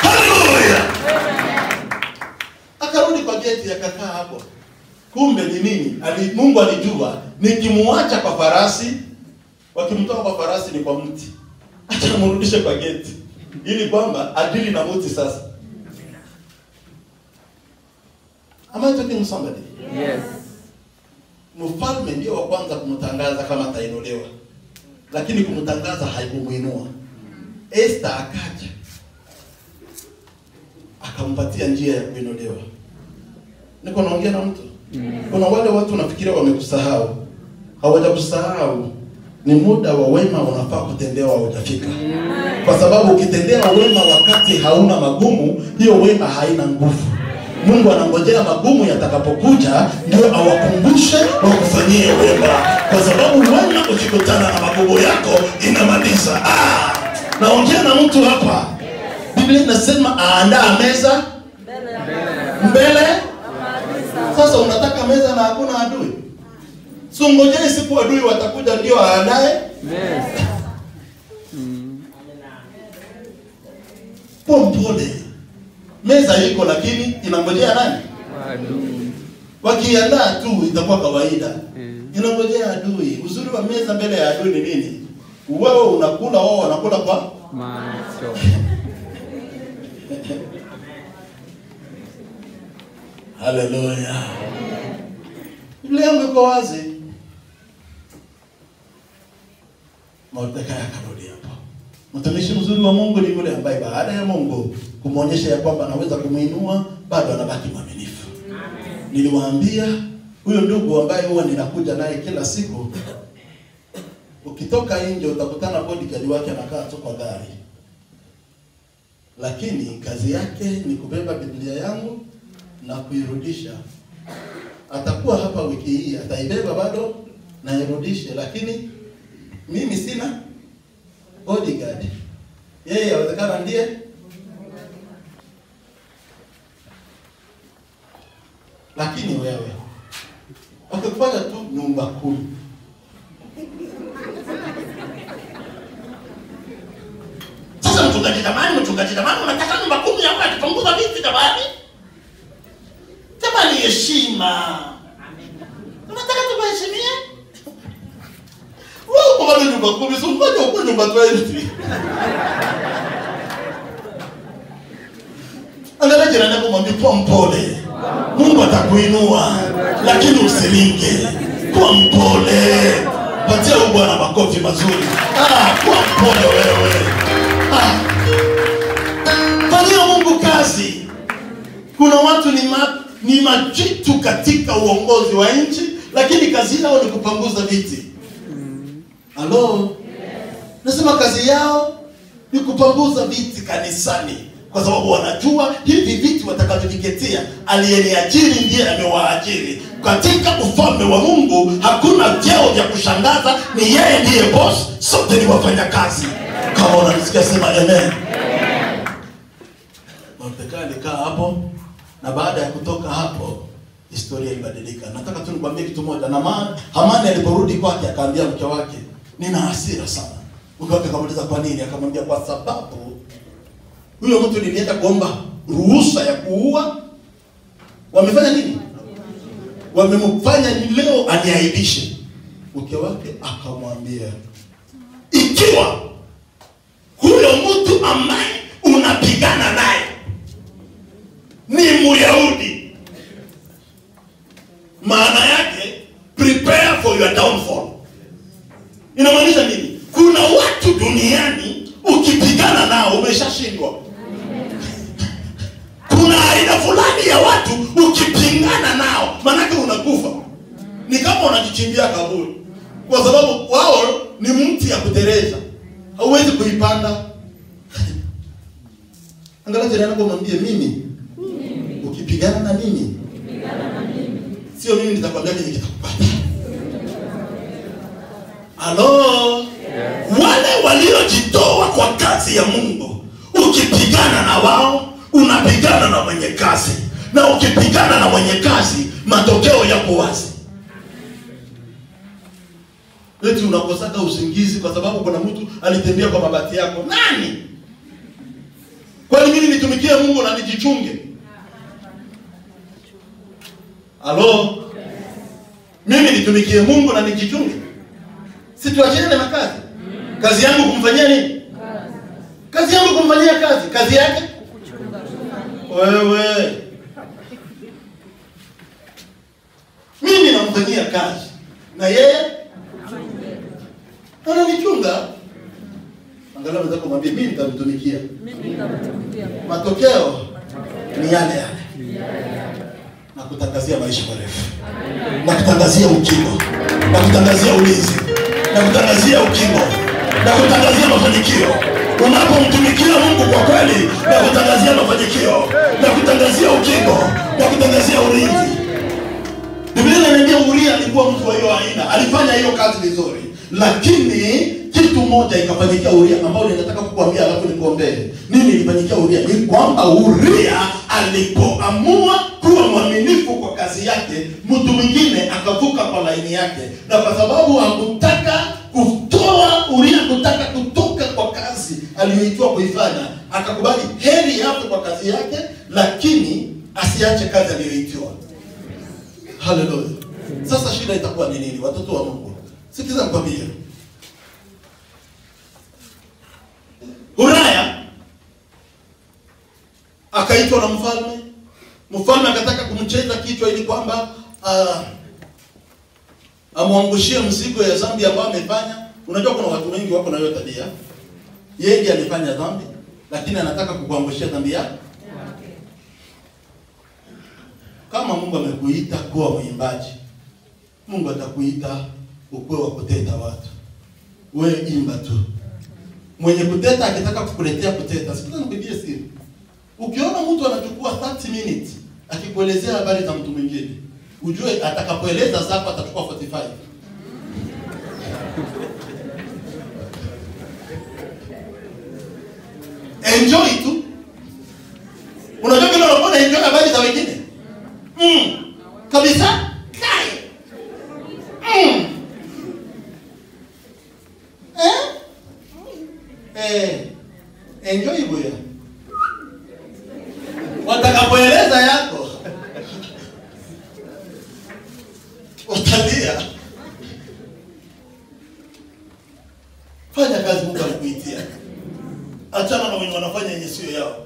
Haleluya. Akarudi kwa geti akakaa hapo. Kumbe ni nini? Mungu alijua nikimuacha kwa farasi, wakimtoa kwa farasi ni kwa mti. Acha mrudishe kwa geti. Ili kwamba adili na mti sasa. Am I talking to somebody?
Yes.
Mfalme ndio wa kwanza kumtangaza kama atainuliwa. lakini kumtangaza haikumuinua. Esther akaja akampatia njia ya kuinuliwa. Niko naongea na mtu. Kuna wale watu unafikiria wamekusahau. Hawajakusahau. Ni muda wa wema unafaa kutendewa hujafika. Kwa sababu ukitendewa wema wakati hauna magumu, hiyo wema haina nguvu. Mungu anangojea magumu yatakapokuja ndio awakumbushe wakufanyie wema. Kwa sababu wema ukikutana na magumu yako inamaliza. Naongea na mtu hapa. Biblia inasema aandaa meza mbele. Sasa unataka meza na hakuna adui? So ngojea siku adui watakuja ndio aandae meza. Pompole. Meza iko lakini inangojea nani? Adui. Wakiandaa tu itakuwa kawaida. Inangojea adui. Uzuri wa meza mbele ya adui ni nini? Wewe unakula, wao wanakula kwa macho. Haleluya. Biblia yangu iko wazi. Mordekai akarudi hapo. Mtumishi mzuri wa Mungu ni yule ambaye baada ya Mungu kumuonyesha ya kwamba anaweza kumuinua, bado anabaki mwaminifu. Niliwaambia huyo ndugu ambaye huwa ninakuja naye kila siku, ukitoka nje utakutana bodyguard wake anakaa tu kwa gari. Lakini kazi yake ni kubeba Biblia yangu na kuirudisha. Atakuwa hapa wiki hii, ataibeba bado na irudishe, lakini mimi sina bodyguard. Yeye yawezekana ndiye. Lakini wewe ukifanya tu nyumba 10. Sasa mchungaji jamani unataka nyumba 10 hapa tupunguza vipi jamani? Jamani heshima. Unataka tuheshimie? Wewe kwa nyumba 10 sio ngoja uko nyumba 20. Angalia jirani yako mwambie kwa mpole. Mungu atakuinua lakini usilinge. Kwa mpole. Patia huyu Bwana makofi mazuri. Kwa mpole wewe. Fanyia Mungu kazi. Kuna watu ni majitu katika uongozi wa nchi, lakini kazi yao ni kupanguza viti. Halo? Nasema kazi yao ni kupanguza viti kanisani, kwa sababu wanajua hivi viti watakavyoketia aliyeniajiri ndiye amewaajiri. Katika ufalme wa Mungu hakuna vyeo vya kushangaza, ni yeye ndiye boss, sote ni wafanyakazi. Kama unanisikia sema amen. Mordekai alikaa hapo, na baada ya kutoka hapo historia ilibadilika. Nataka tu nikwambie kitu moja. Hamani aliporudi kwake akaambia mke wake, nina hasira sana. Mke wake akamuuliza kwa nini? Akamwambia kwa sababu huyo mtu nilienda kuomba ruhusa ya kuua. Wamefanya nini? Wamemfanya leo aniaibishe. Mke wake akamwambia, ikiwa huyo mtu ambaye unapigana naye ni Myahudi, maana yake prepare for your downfall. Inamaanisha nini? Kuna watu duniani ukipigana nao umeshashindwa. Kuna aina fulani ya watu ukipingana nao maana unakufa. Ni kama unajichimbia kaburi. Kwa sababu wao ni mti ya kutereza. Hauwezi kuipanda. Angalia jirani yako mwambie mimi ukipigana na mimi sio mimi nitakwambia nini kitakupata. Halo? Wale waliojitoa kwa kazi ya Mungu, ukipigana na wao unapigana na mwenye kazi, na ukipigana na mwenye kazi matokeo yako wazi. Eti unakosaka usingizi kwa sababu kuna mtu alitembea kwa mabati yako. Nani? Kwani mimi nitumikie Mungu na nijichunge? Halo? Mimi nitumikie Mungu na nijichunge? Situachane na kazi. Kazi yangu kumfanyia nini? Kazi yangu kumfanyia kazi. Kazi yake wewe. Mimi namfanyia kazi na yeye. Ananichunga. Angalau nataka kumwambia mimi nitamtumikia. Matokeo ni yale yale. Na kutangazia maisha marefu. Na kutangazia ukingo. Na kutangazia ulinzi. Na kutangazia ukingo. Na kutangazia mafanikio. Unapomtumikia Mungu kwa kweli, na kutangazia mafanikio, na kutangazia ukingo, na kutangazia ulinzi. Biblia inaniambia Uria alikuwa mtu wa hiyo aina. Alifanya hiyo kazi vizuri. Lakini kitu moja ikafanyikia Uria ambao ninataka kukuambia alafu nikuombee. Nini ilifanyikia Uria? Ni kwamba Uria alipoamua kuwa mwaminifu kwa kazi yake, mtu mwingine akavuka kwa laini yake. Na kwa sababu hakutaka kutoa, Uria kutaka kutoka kwa kazi aliyoitwa kuifanya, akakubali heri yake kwa kazi yake, lakini asiache kazi aliyoitwa. Haleluya. Sasa shida itakuwa ni nini, watoto wa Mungu? Sikiza nikwambie. Uria akaitwa na mfalme. Mfalme akataka kumcheza kichwa ili kwamba amwangushie mzigo ya dhambi ambayo amefanya. Unajua kuna watu wengi wako na hiyo tabia. Yeye ndiye alifanya dhambi, lakini anataka kukuangushia dhambi yake. Kama Mungu amekuita kuwa mwimbaji, Mungu atakuita ukuwe wa kuteta watu. Wewe imba tu. Mwenye kuteta akitaka kukuletea kuteta, sikiza nikwambie siri. Ukiona mtu anachukua 30 minutes akikuelezea habari za mtu mwingine, ujue atakapoeleza zako atachukua 45. Enjoy tu. Unajua kile unapoona enjoy habari za wengine? Kabisa? Kai. Enjoy boya. Watakapoeleza yako utalia. Fanya kazi Mungu alikuitia. Achana na wenye wanafanya yenye sio yao.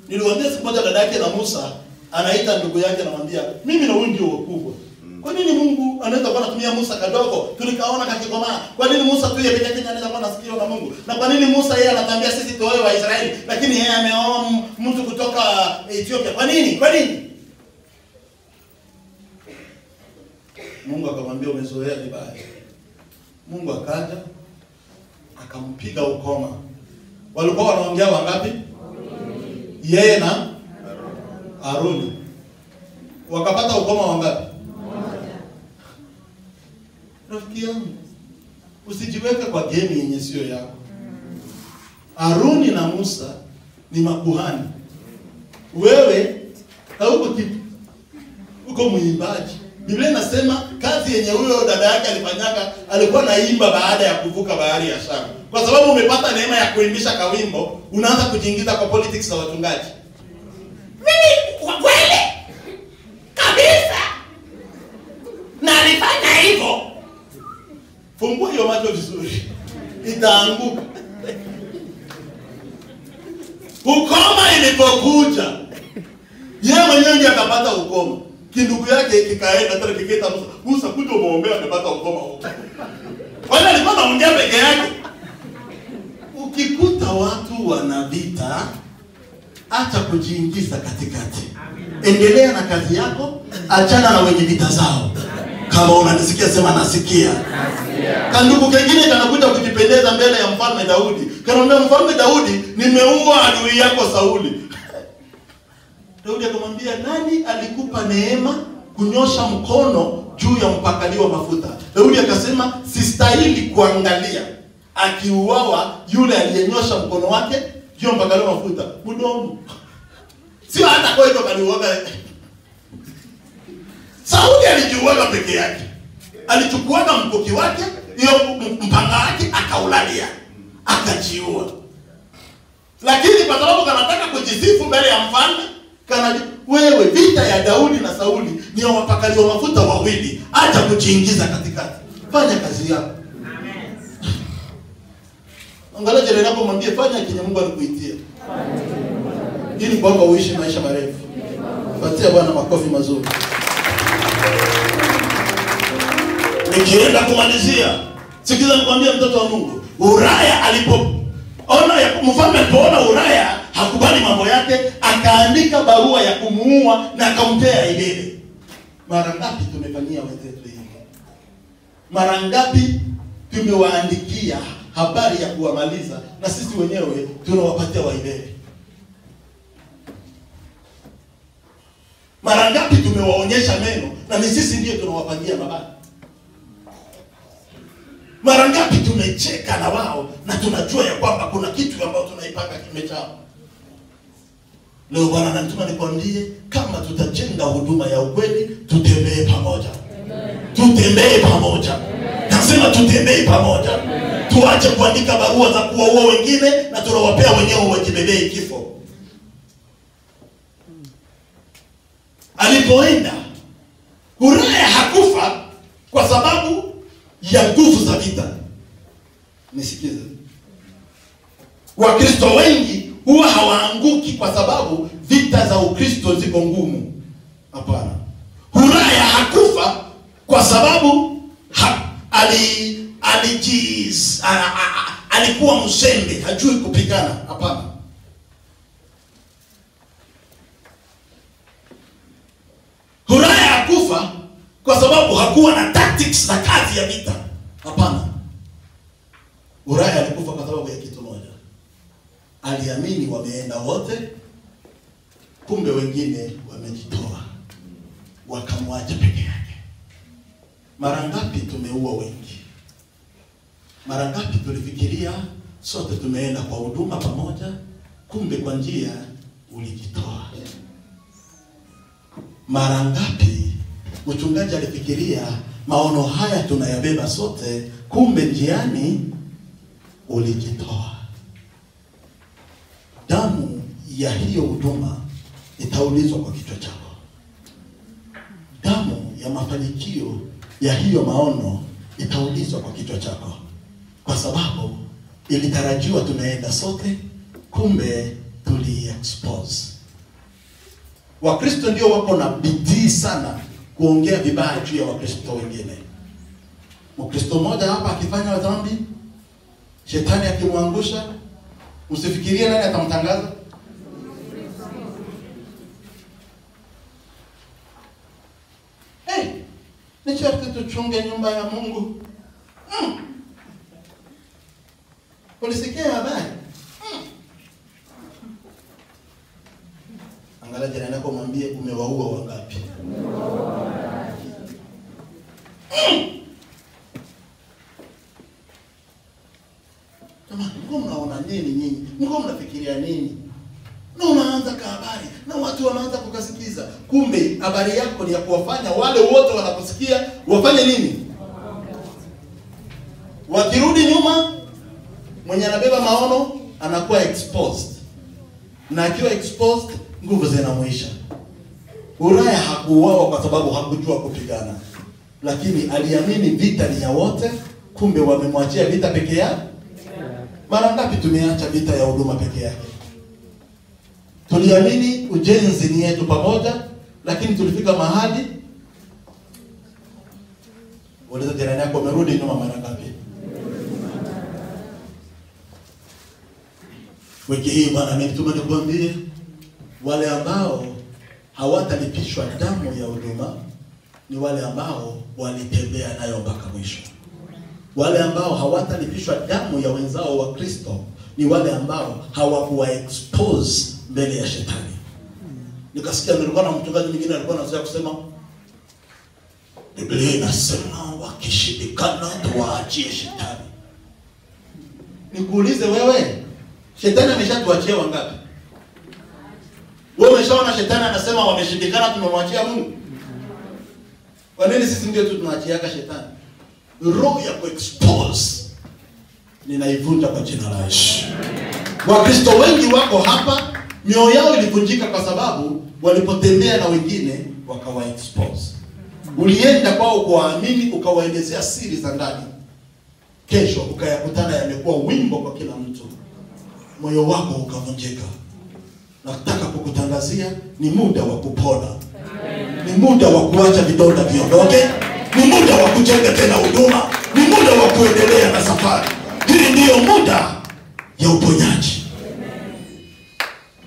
Niliwaambia siku moja dada yake na Musa anaita ndugu yake anamwambia, mimi na wewe ndio wakubwa. Kwa nini Mungu anaweza kuwa anatumia Musa kadogo? Tulikaona kakikomaa. Kwa nini Musa tu yeye pekee yake anaweza kuwa nasikia na Mungu? Na kwa nini Musa yeye anatuambia sisi tuoe wa Israeli, lakini yeye ameoa mtu kutoka Ethiopia? Kwa nini? Kwa nini? Mungu akamwambia umezoea vibaya. Mungu akaja akampiga ukoma. Walikuwa wanaongea wangapi? Yeye na Aroni. Wakapata ukoma wangapi? Rafiki yangu, usijiweke kwa game yenye sio yako. Aroni na Musa ni makuhani. Wewe hauko kitu. Uko mwimbaji. Biblia inasema kazi yenye huyo dada yake alifanyaka, alikuwa naimba baada ya kuvuka bahari ya Shamu. Kwa sababu umepata neema ya kuimbisha kawimbo, unaanza kujiingiza kwa politics za wachungaji. Mimi kwa kweli kabisa na alifanya hivyo. Fungua hiyo macho vizuri. Itaanguka. Ukoma ilipokuja, yeye mwenyewe ndiye akapata ukoma. Kindugu yake kikaenda tena kiketa Musa kuja muombea amepata ukoma huko. Wala alikuwa anaongea peke yake. Ukikuta watu wana vita, acha kujiingiza katikati. Endelea na kazi yako, achana na wenye vita zao. Kama unanisikia sema nasikia. Kandugu kengine kanakuja kujipendeza mbele ya mfalme Daudi. Kanamwambia mfalme Daudi, nimeua adui yako Sauli. Daudi akamwambia, nani alikupa neema kunyosha mkono juu ya mpakaliwa mafuta? Daudi akasema, sistahili kuangalia akiuawa yule aliyenyosha mkono wake juu ya mpakaliwa mafuta. Mdomo. Sio hata kwa hiyo kaliuaga. Sauli alijiuaga peke yake. Alichukuaga mkuki wake, hiyo mpanga wake akaulalia, akajiua. Lakini kwa sababu kanataka kujisifu mbele ya mfalme, kana wewe vita ya Daudi na Sauli ni wapakaliwa mafuta wawili. Acha kujiingiza katikati. Fanya kazi yako. Amen. Angalia jirani yako mwambie fanya kile Mungu alikuitia. Ili kwamba uishi maisha marefu. Patia Bwana makofi mazuri. Nikienda kumalizia, Sikiza nikwambie mtoto wa Mungu, Uraya alipoona mfalme alipoona Uraya hakubali mambo yake, akaandika barua ya kumuua na akampea Aidele. Mara ngapi tumefanyia wenzetu hivi? Mara ngapi tumewaandikia habari ya kuwamaliza na sisi wenyewe tunawapatia Waidele? Mara ngapi tumewaonyesha meno na ni sisi ndio tunawapangia mabaya? Mara ngapi tumecheka na wao na tunajua ya kwamba kuna kitu ambacho tunaipaka kimechao? Leo Bwana anatuma nikwambie, kama tutajenga huduma ya ukweli, tutembee pamoja. Tutembee pamoja. Nasema tutembee pamoja. Tuache kuandika barua za kuwaua wengine na tunawapea wenyewe wajibebee kifo. Alipoenda Uraya hakufa kwa sababu ya nguvu za vita. Nisikize. Wakristo wengi huwa hawaanguki kwa sababu vita za Ukristo ziko ngumu. Hapana. Uraya hakufa kwa sababu alikuwa mzembe, hajui kupigana. Hapana. Uraya hakufa kwa sababu hakuwa na tactics za kazi ya vita. Hapana. Uraya alikufa kwa sababu ya kitu moja. Aliamini wameenda wote, kumbe wengine wamejitoa, wakamwacha peke yake. Mara ngapi tumeua wengi? Mara ngapi tulifikiria sote tumeenda kwa huduma pamoja, kumbe kwa njia ulijitoa? Mara ngapi mchungaji alifikiria maono haya tunayabeba sote, kumbe njiani ulijitoa? Damu ya hiyo huduma itaulizwa kwa kichwa chako. Damu ya mafanikio ya hiyo maono itaulizwa kwa kichwa chako, kwa sababu ilitarajiwa tunaenda sote, kumbe tuli-expose. Wakristo ndio wako na bidii sana kuongea vibaya juu ya Wakristo wengine. Mkristo mmoja hapa akifanya dhambi, shetani akimwangusha, usifikirie nani atamtangaza. Ni sharti tuchunge nyumba ya Mungu. Ulisikia habari? Angalia jirani yako, mwambie umewaua wangapi? Kama mko mnaona nini nyinyi? Mko mnafikiria nini? Na unaanza ka habari na watu wanaanza kukasikiza. Kumbe habari yako ni ya kuwafanya wale wote wanaposikia wafanye nini? Wakirudi nyuma, mwenye anabeba maono anakuwa exposed. Na akiwa exposed, nguvu zinamwisha. Uraya hakuuawa kwa sababu hakujua kupigana, lakini aliamini vita ni ya wote, kumbe wamemwachia vita peke yake. Mara ngapi tumeacha vita ya huduma peke yake? Tuliamini ujenzi ni yetu pamoja, lakini tulifika mahali wale jirani yako wamerudi nyuma mara ngapi? Wiki hii Bwana ametuma nikwambie, wale ambao hawatalipishwa damu ya huduma ni wale ambao walitembea nayo mpaka mwisho. Wale ambao hawatalipishwa damu ya wenzao wa Kristo ni wale ambao hawakuwa expose mbele ya shetani. Nikasikia nilikuwa na mchungaji mwingine alikuwa anazoea kusema, Biblia inasema wakishindikana tuwaachie shetani. Nikuulize wewe, shetani ameshatuachia wangapi? Wewe umeshaona shetani anasema wameshindikana tumemwachia Mungu? Kwa nini sisi ndio tunaachiaga shetani? Roho ya kuexpose ninaivunja kwa jina la Yesu. Wakristo wengi wako hapa, mioyo yao ilivunjika kwa sababu walipotembea na wengine wakawa expose. Ulienda kwao kuamini, ukawaelezea siri za ndani, kesho ukayakutana yamekuwa wimbo kwa kila mtu, moyo wako ukavunjika. Nataka kukutangazia ni muda wa kupona. Ni muda wa kuacha vidonda viondoke. Ni muda wa kujenga tena huduma. Ni muda wa kuendelea na safari. Hii ndiyo muda ya uponyaji.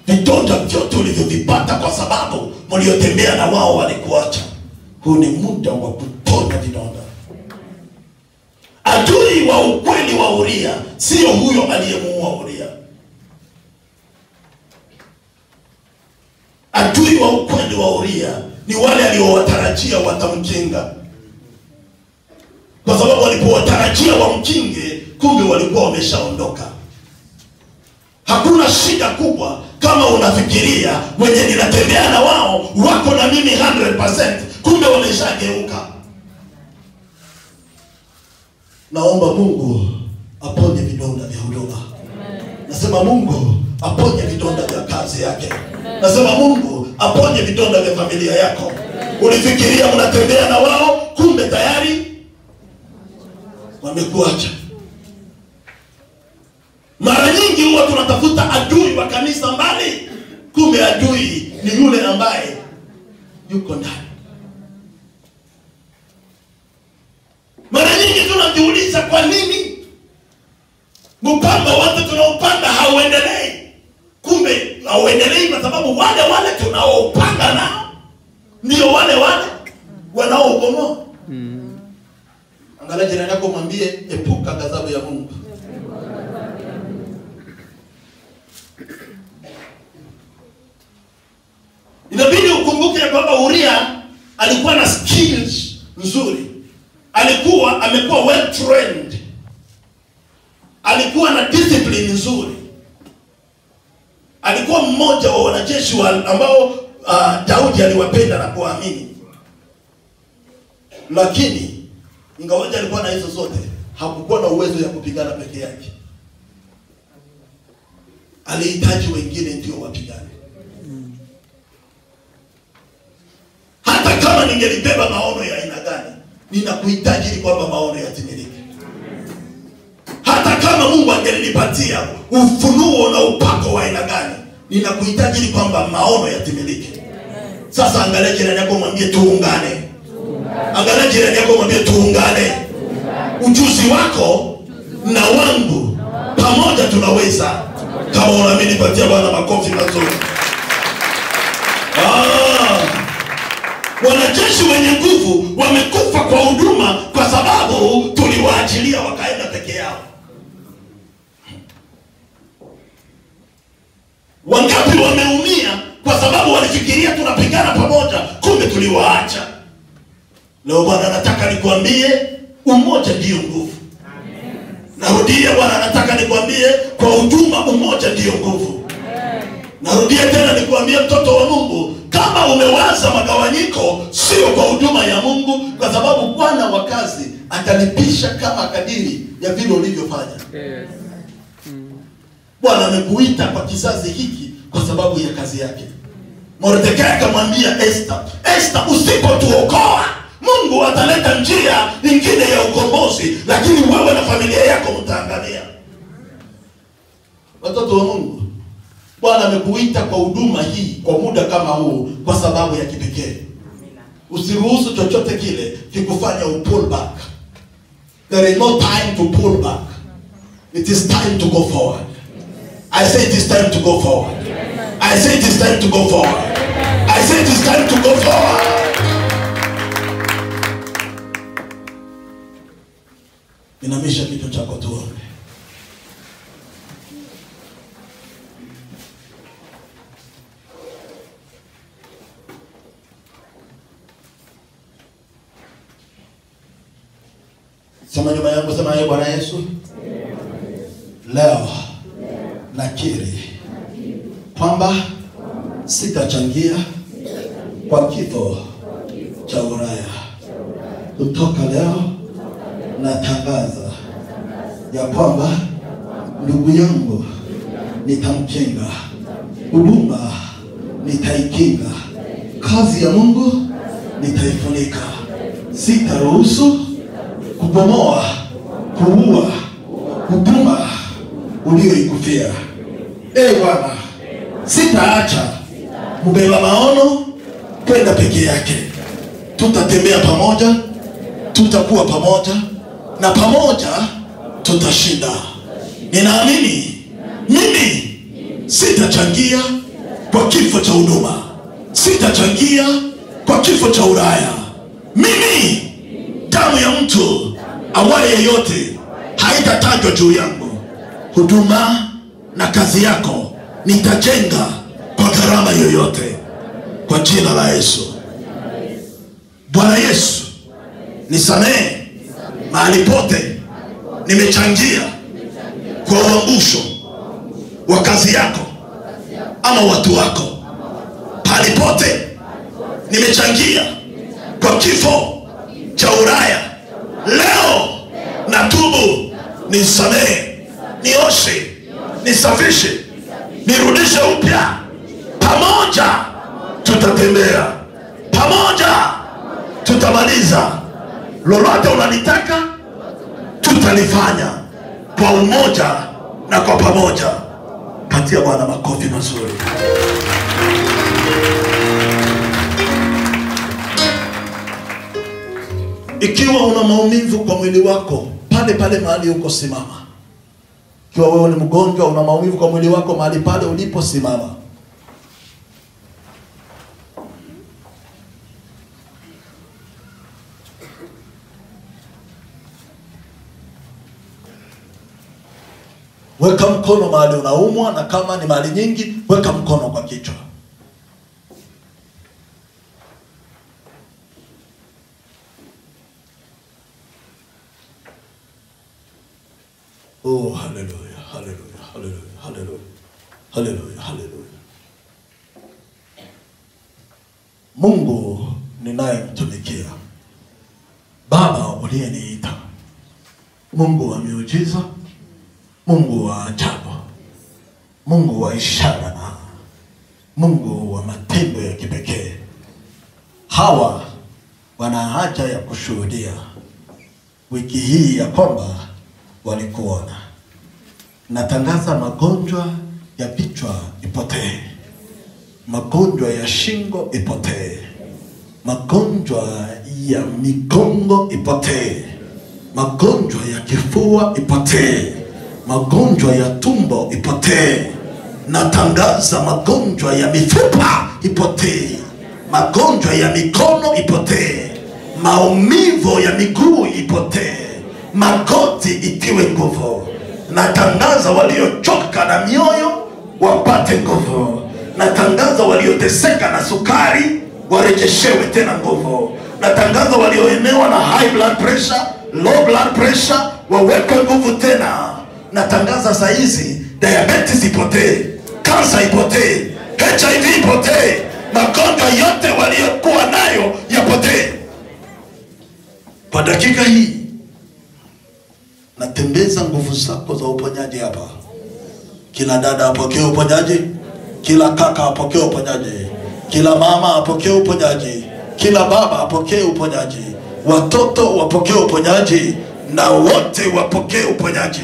Vidonda vyote ulivyovipata kwa sababu mliotembea na wao walikuacha, huu ni muda wa kupona vidonda. Adui wa ukweli wa Uria sio huyo aliyemuua Uria. Adui wa ukweli wa Uria ni wale aliowatarajia watamkinga, kwa sababu walipowatarajia wamkinge, kumbe walikuwa wameshaondoka. Hakuna shida kubwa kama unafikiria wenye ninatembea na wao wako na mimi 100%, kumbe wameshageuka. Naomba Mungu aponye vidonda vya huduma. Nasema Mungu aponye vidonda vya kazi yake. Nasema Mungu aponye vidonda vya familia yako. Ulifikiria mnatembea na wao, kumbe tayari wamekuacha. Mara nyingi huwa tunatafuta adui wa kanisa mbali, kumbe adui ni yule ambaye yuko ndani. Mara nyingi tunajiuliza kwa nini mpango wote tunaopanga hauendelei. Kumbe hauendelei kwa sababu wale tunaopanga nao ndio wale wanaogomoa. Angalia jirani yako, mwambie epuka ghadhabu ya Mungu. Inabidi ukumbuke kwamba Uria alikuwa na skills nzuri. Amekuwa well trained. Alikuwa na discipline nzuri. Alikuwa mmoja wa wanajeshi ambao Daudi aliwapenda na kuamini. Lakini ingawaje alikuwa na hizo zote, hakukuwa na uwezo ya kupigana peke yake. Alihitaji wengine ndio wapigane. Hata kama ningelibeba maono ya aina gani, ninakuhitaji ili kwamba maono yatimilike. Hata kama Mungu angenipatia ufunuo na upako wa aina gani, ninakuhitaji ili kwamba maono yatimilike. Sasa angalia jirani yako, mwambie tuungane. Angalia jirani yako, mwambie tuungane. Ujuzi wako na wangu pamoja tunaweza. Kama unaamini, patia Bwana makofi mazuri. Wanajeshi wenye nguvu wamekufa kwa huduma kwa sababu tuliwaachilia wakaenda peke yao. Wangapi wameumia kwa sababu walifikiria tunapigana pamoja, kumbe tuliwaacha. Leo Bwana anataka nikwambie, umoja ndio nguvu. Narudia, Bwana anataka nikwambie, kwa huduma umoja ndio nguvu. Narudia tena nikwambie, mtoto wa Mungu, kama umewaza magawanyiko, sio kwa huduma ya Mungu, kwa sababu Bwana wa kazi atalipisha kama kadiri ya vile ulivyofanya. Bwana amekuita kwa kizazi hiki kwa sababu ya kazi yake. Mordekai akamwambia Esther, usipotuokoa, Mungu ataleta njia nyingine ya ukombozi, lakini wewe na familia yako mtaangamia. Watoto wa Mungu, Bwana amekuita kwa huduma hii kwa muda kama huu kwa sababu ya kipekee. Usiruhusu chochote kile kikufanya pull back. There is no time to pull back. It is time to go forward. I say it is time to go forward. I say it is time to go forward. I say it is time to go forward. Inamisha kichwa chako tuombe. Sema nyuma yangu, sema ye Bwana Yesu, leo nakiri kwamba sitachangia kwa kifo cha Uria. Kutoka leo natangaza ya kwamba ndugu yangu nitamkinga, huduma nitaikinga, kazi ya Mungu nitaifunika. Sitaruhusu kubomoa, kuua huduma ulioikufia. Bwana, sitaacha mbeba maono kwenda peke yake. Tutatembea pamoja, tutakuwa pamoja, na pamoja tutashinda. Ninaamini mimi sitachangia kwa kifo cha huduma, sitachangia kwa kifo cha uraya. Mimi damu ya mtu awaye yeyote haitatajwa juu yangu. Huduma na kazi yako nitajenga kwa gharama yoyote, kwa jina la Yesu. Bwana Yesu, nisamehe mahali pote nimechangia kwa uangusho wa kazi yako ama watu wako. Pahali pote nimechangia kwa kifo cha uraya, leo natubu, nisamehe, nioshe, nisafishe, nirudishe upya. Pamoja tutatembea, pamoja tutamaliza. Lolote unalitaka tutalifanya kwa umoja na kwa pamoja. Patia Bwana makofi mazuri. Ikiwa una maumivu kwa mwili wako, pale pale mahali uko simama. Ikiwa wewe ni mgonjwa, una maumivu kwa mwili wako, mahali pale ulipo simama. Weka mkono mahali unaumwa, na kama ni mahali nyingi, weka mkono kwa kichwa. Oh, hallelujah, hallelujah, hallelujah, hallelujah, hallelujah, hallelujah. Mungu ninayemtumikia, Baba uliyeniita, Mungu wa miujiza, Mungu wa ajabu, Mungu wa ishara na Mungu wa matendo ya kipekee. Hawa wana haja ya kushuhudia wiki hii ya kwamba walikuona. Natangaza magonjwa ya vichwa ipotee, magonjwa ya shingo ipotee, magonjwa ya migongo ipotee, magonjwa ya kifua ipotee, magonjwa ya tumbo ipotee. Natangaza magonjwa ya mifupa ipotee, magonjwa ya mikono ipotee, maumivu ya miguu ipotee, magoti itiwe nguvu. Natangaza waliochoka na mioyo wapate nguvu. Natangaza walioteseka na sukari warejeshewe tena nguvu. Natangaza walioenewa na high blood pressure, low blood pressure wawekwe nguvu tena. Natangaza saa hizi diabetes ipotee, kansa ipotee, HIV ipotee, magonjwa yote waliokuwa nayo yapotee. Kwa dakika hii natembeza nguvu zako za uponyaji hapa. Kila dada apokee uponyaji, kila kaka apokee uponyaji, kila mama apokee uponyaji, kila baba apokee uponyaji, watoto wapokee uponyaji, na wote wapokee uponyaji.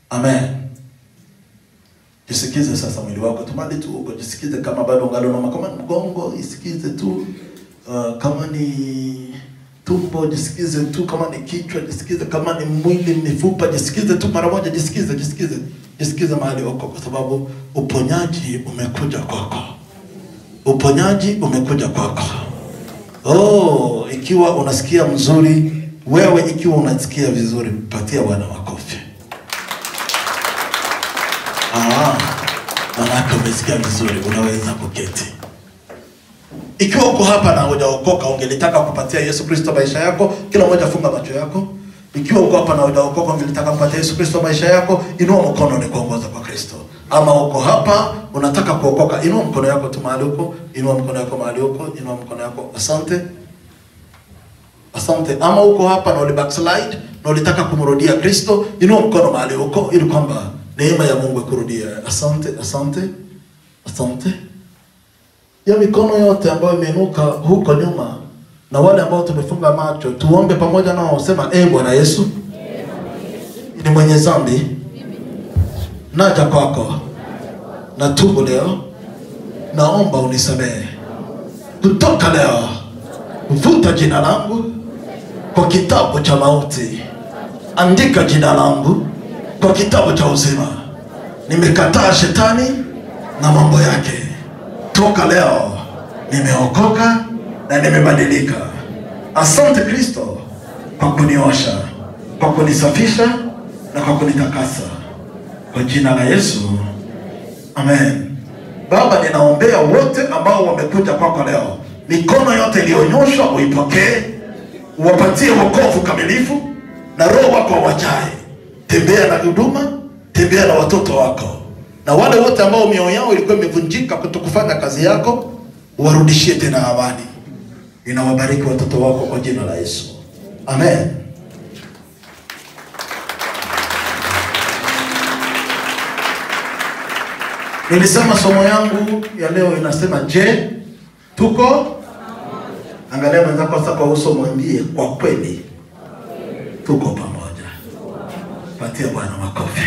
Amen. Jisikize sasa mwili wako. Tumali tu uko, jisikize kama bado ungalo na kama mgongo, jisikize tu. Kama ni tumbo, jisikize tu. Kama ni kichwa, jisikize. Kama ni mwili, mifupa, jisikize tu mara moja. Jisikize mahali uko, kwa sababu uponyaji umekuja kwako. Uponyaji umekuja kwako. Oh, ikiwa unasikia mzuri, wewe ikiwa unasikia vizuri, patia Bwana makofi. Manake umesikia vizuri, unaweza kuketi. Ikiwa uko hapa na hujaokoka, ungelitaka kupatia Yesu Kristo maisha yako, kila mmoja funga macho yako. Ikiwa uko hapa na hujaokoka, ungelitaka kupatia Yesu Kristo maisha yako, inua mkono ni kuongoza kwa Kristo. Ama uko hapa unataka kuokoka, inua mkono yako tu mahali uko, inua mkono yako mahali uko, inua mkono yako. Asante. Asante. Ama uko hapa na uli backslide na ulitaka kumrudia Kristo, inua mkono mahali uko ili kwamba neema ya Mungu ikurudia. Asante, asante, asante. Ya mikono yote ambayo imeinuka huko nyuma, Na wale ambao tumefunga macho, tuombe pamoja nao, usema Bwana Yesu, ni mwenye dhambi, naja kwako, natubu leo, naomba unisamehe. Kutoka leo, vuta jina langu kwa kitabu cha mauti, andika jina langu kwa kitabu cha uzima. Nimekataa shetani na mambo yake. Toka leo nimeokoka na nimebadilika. Asante Kristo kwa kuniosha, kwa kunisafisha na kwa kunitakasa. Kwa jina la Yesu, amen. Baba, ninaombea wote ambao wamekuja kwako leo, mikono yote iliyonyoshwa uipokee, uwapatie wokovu kamilifu, na Roho wako wajae. Tembea na huduma, tembea na watoto wako. Na wale wote ambao mioyo yao ilikuwa imevunjika kutokufanya kazi yako, warudishie tena amani. Ninawabariki watoto wako kwa jina la Yesu, amen. Nilisema somo yangu ya leo inasema, je, tuko? Angalia mwenzako sasa kwa uso, mwambie kwa kweli tuko pamoja. Patia Bwana makofi.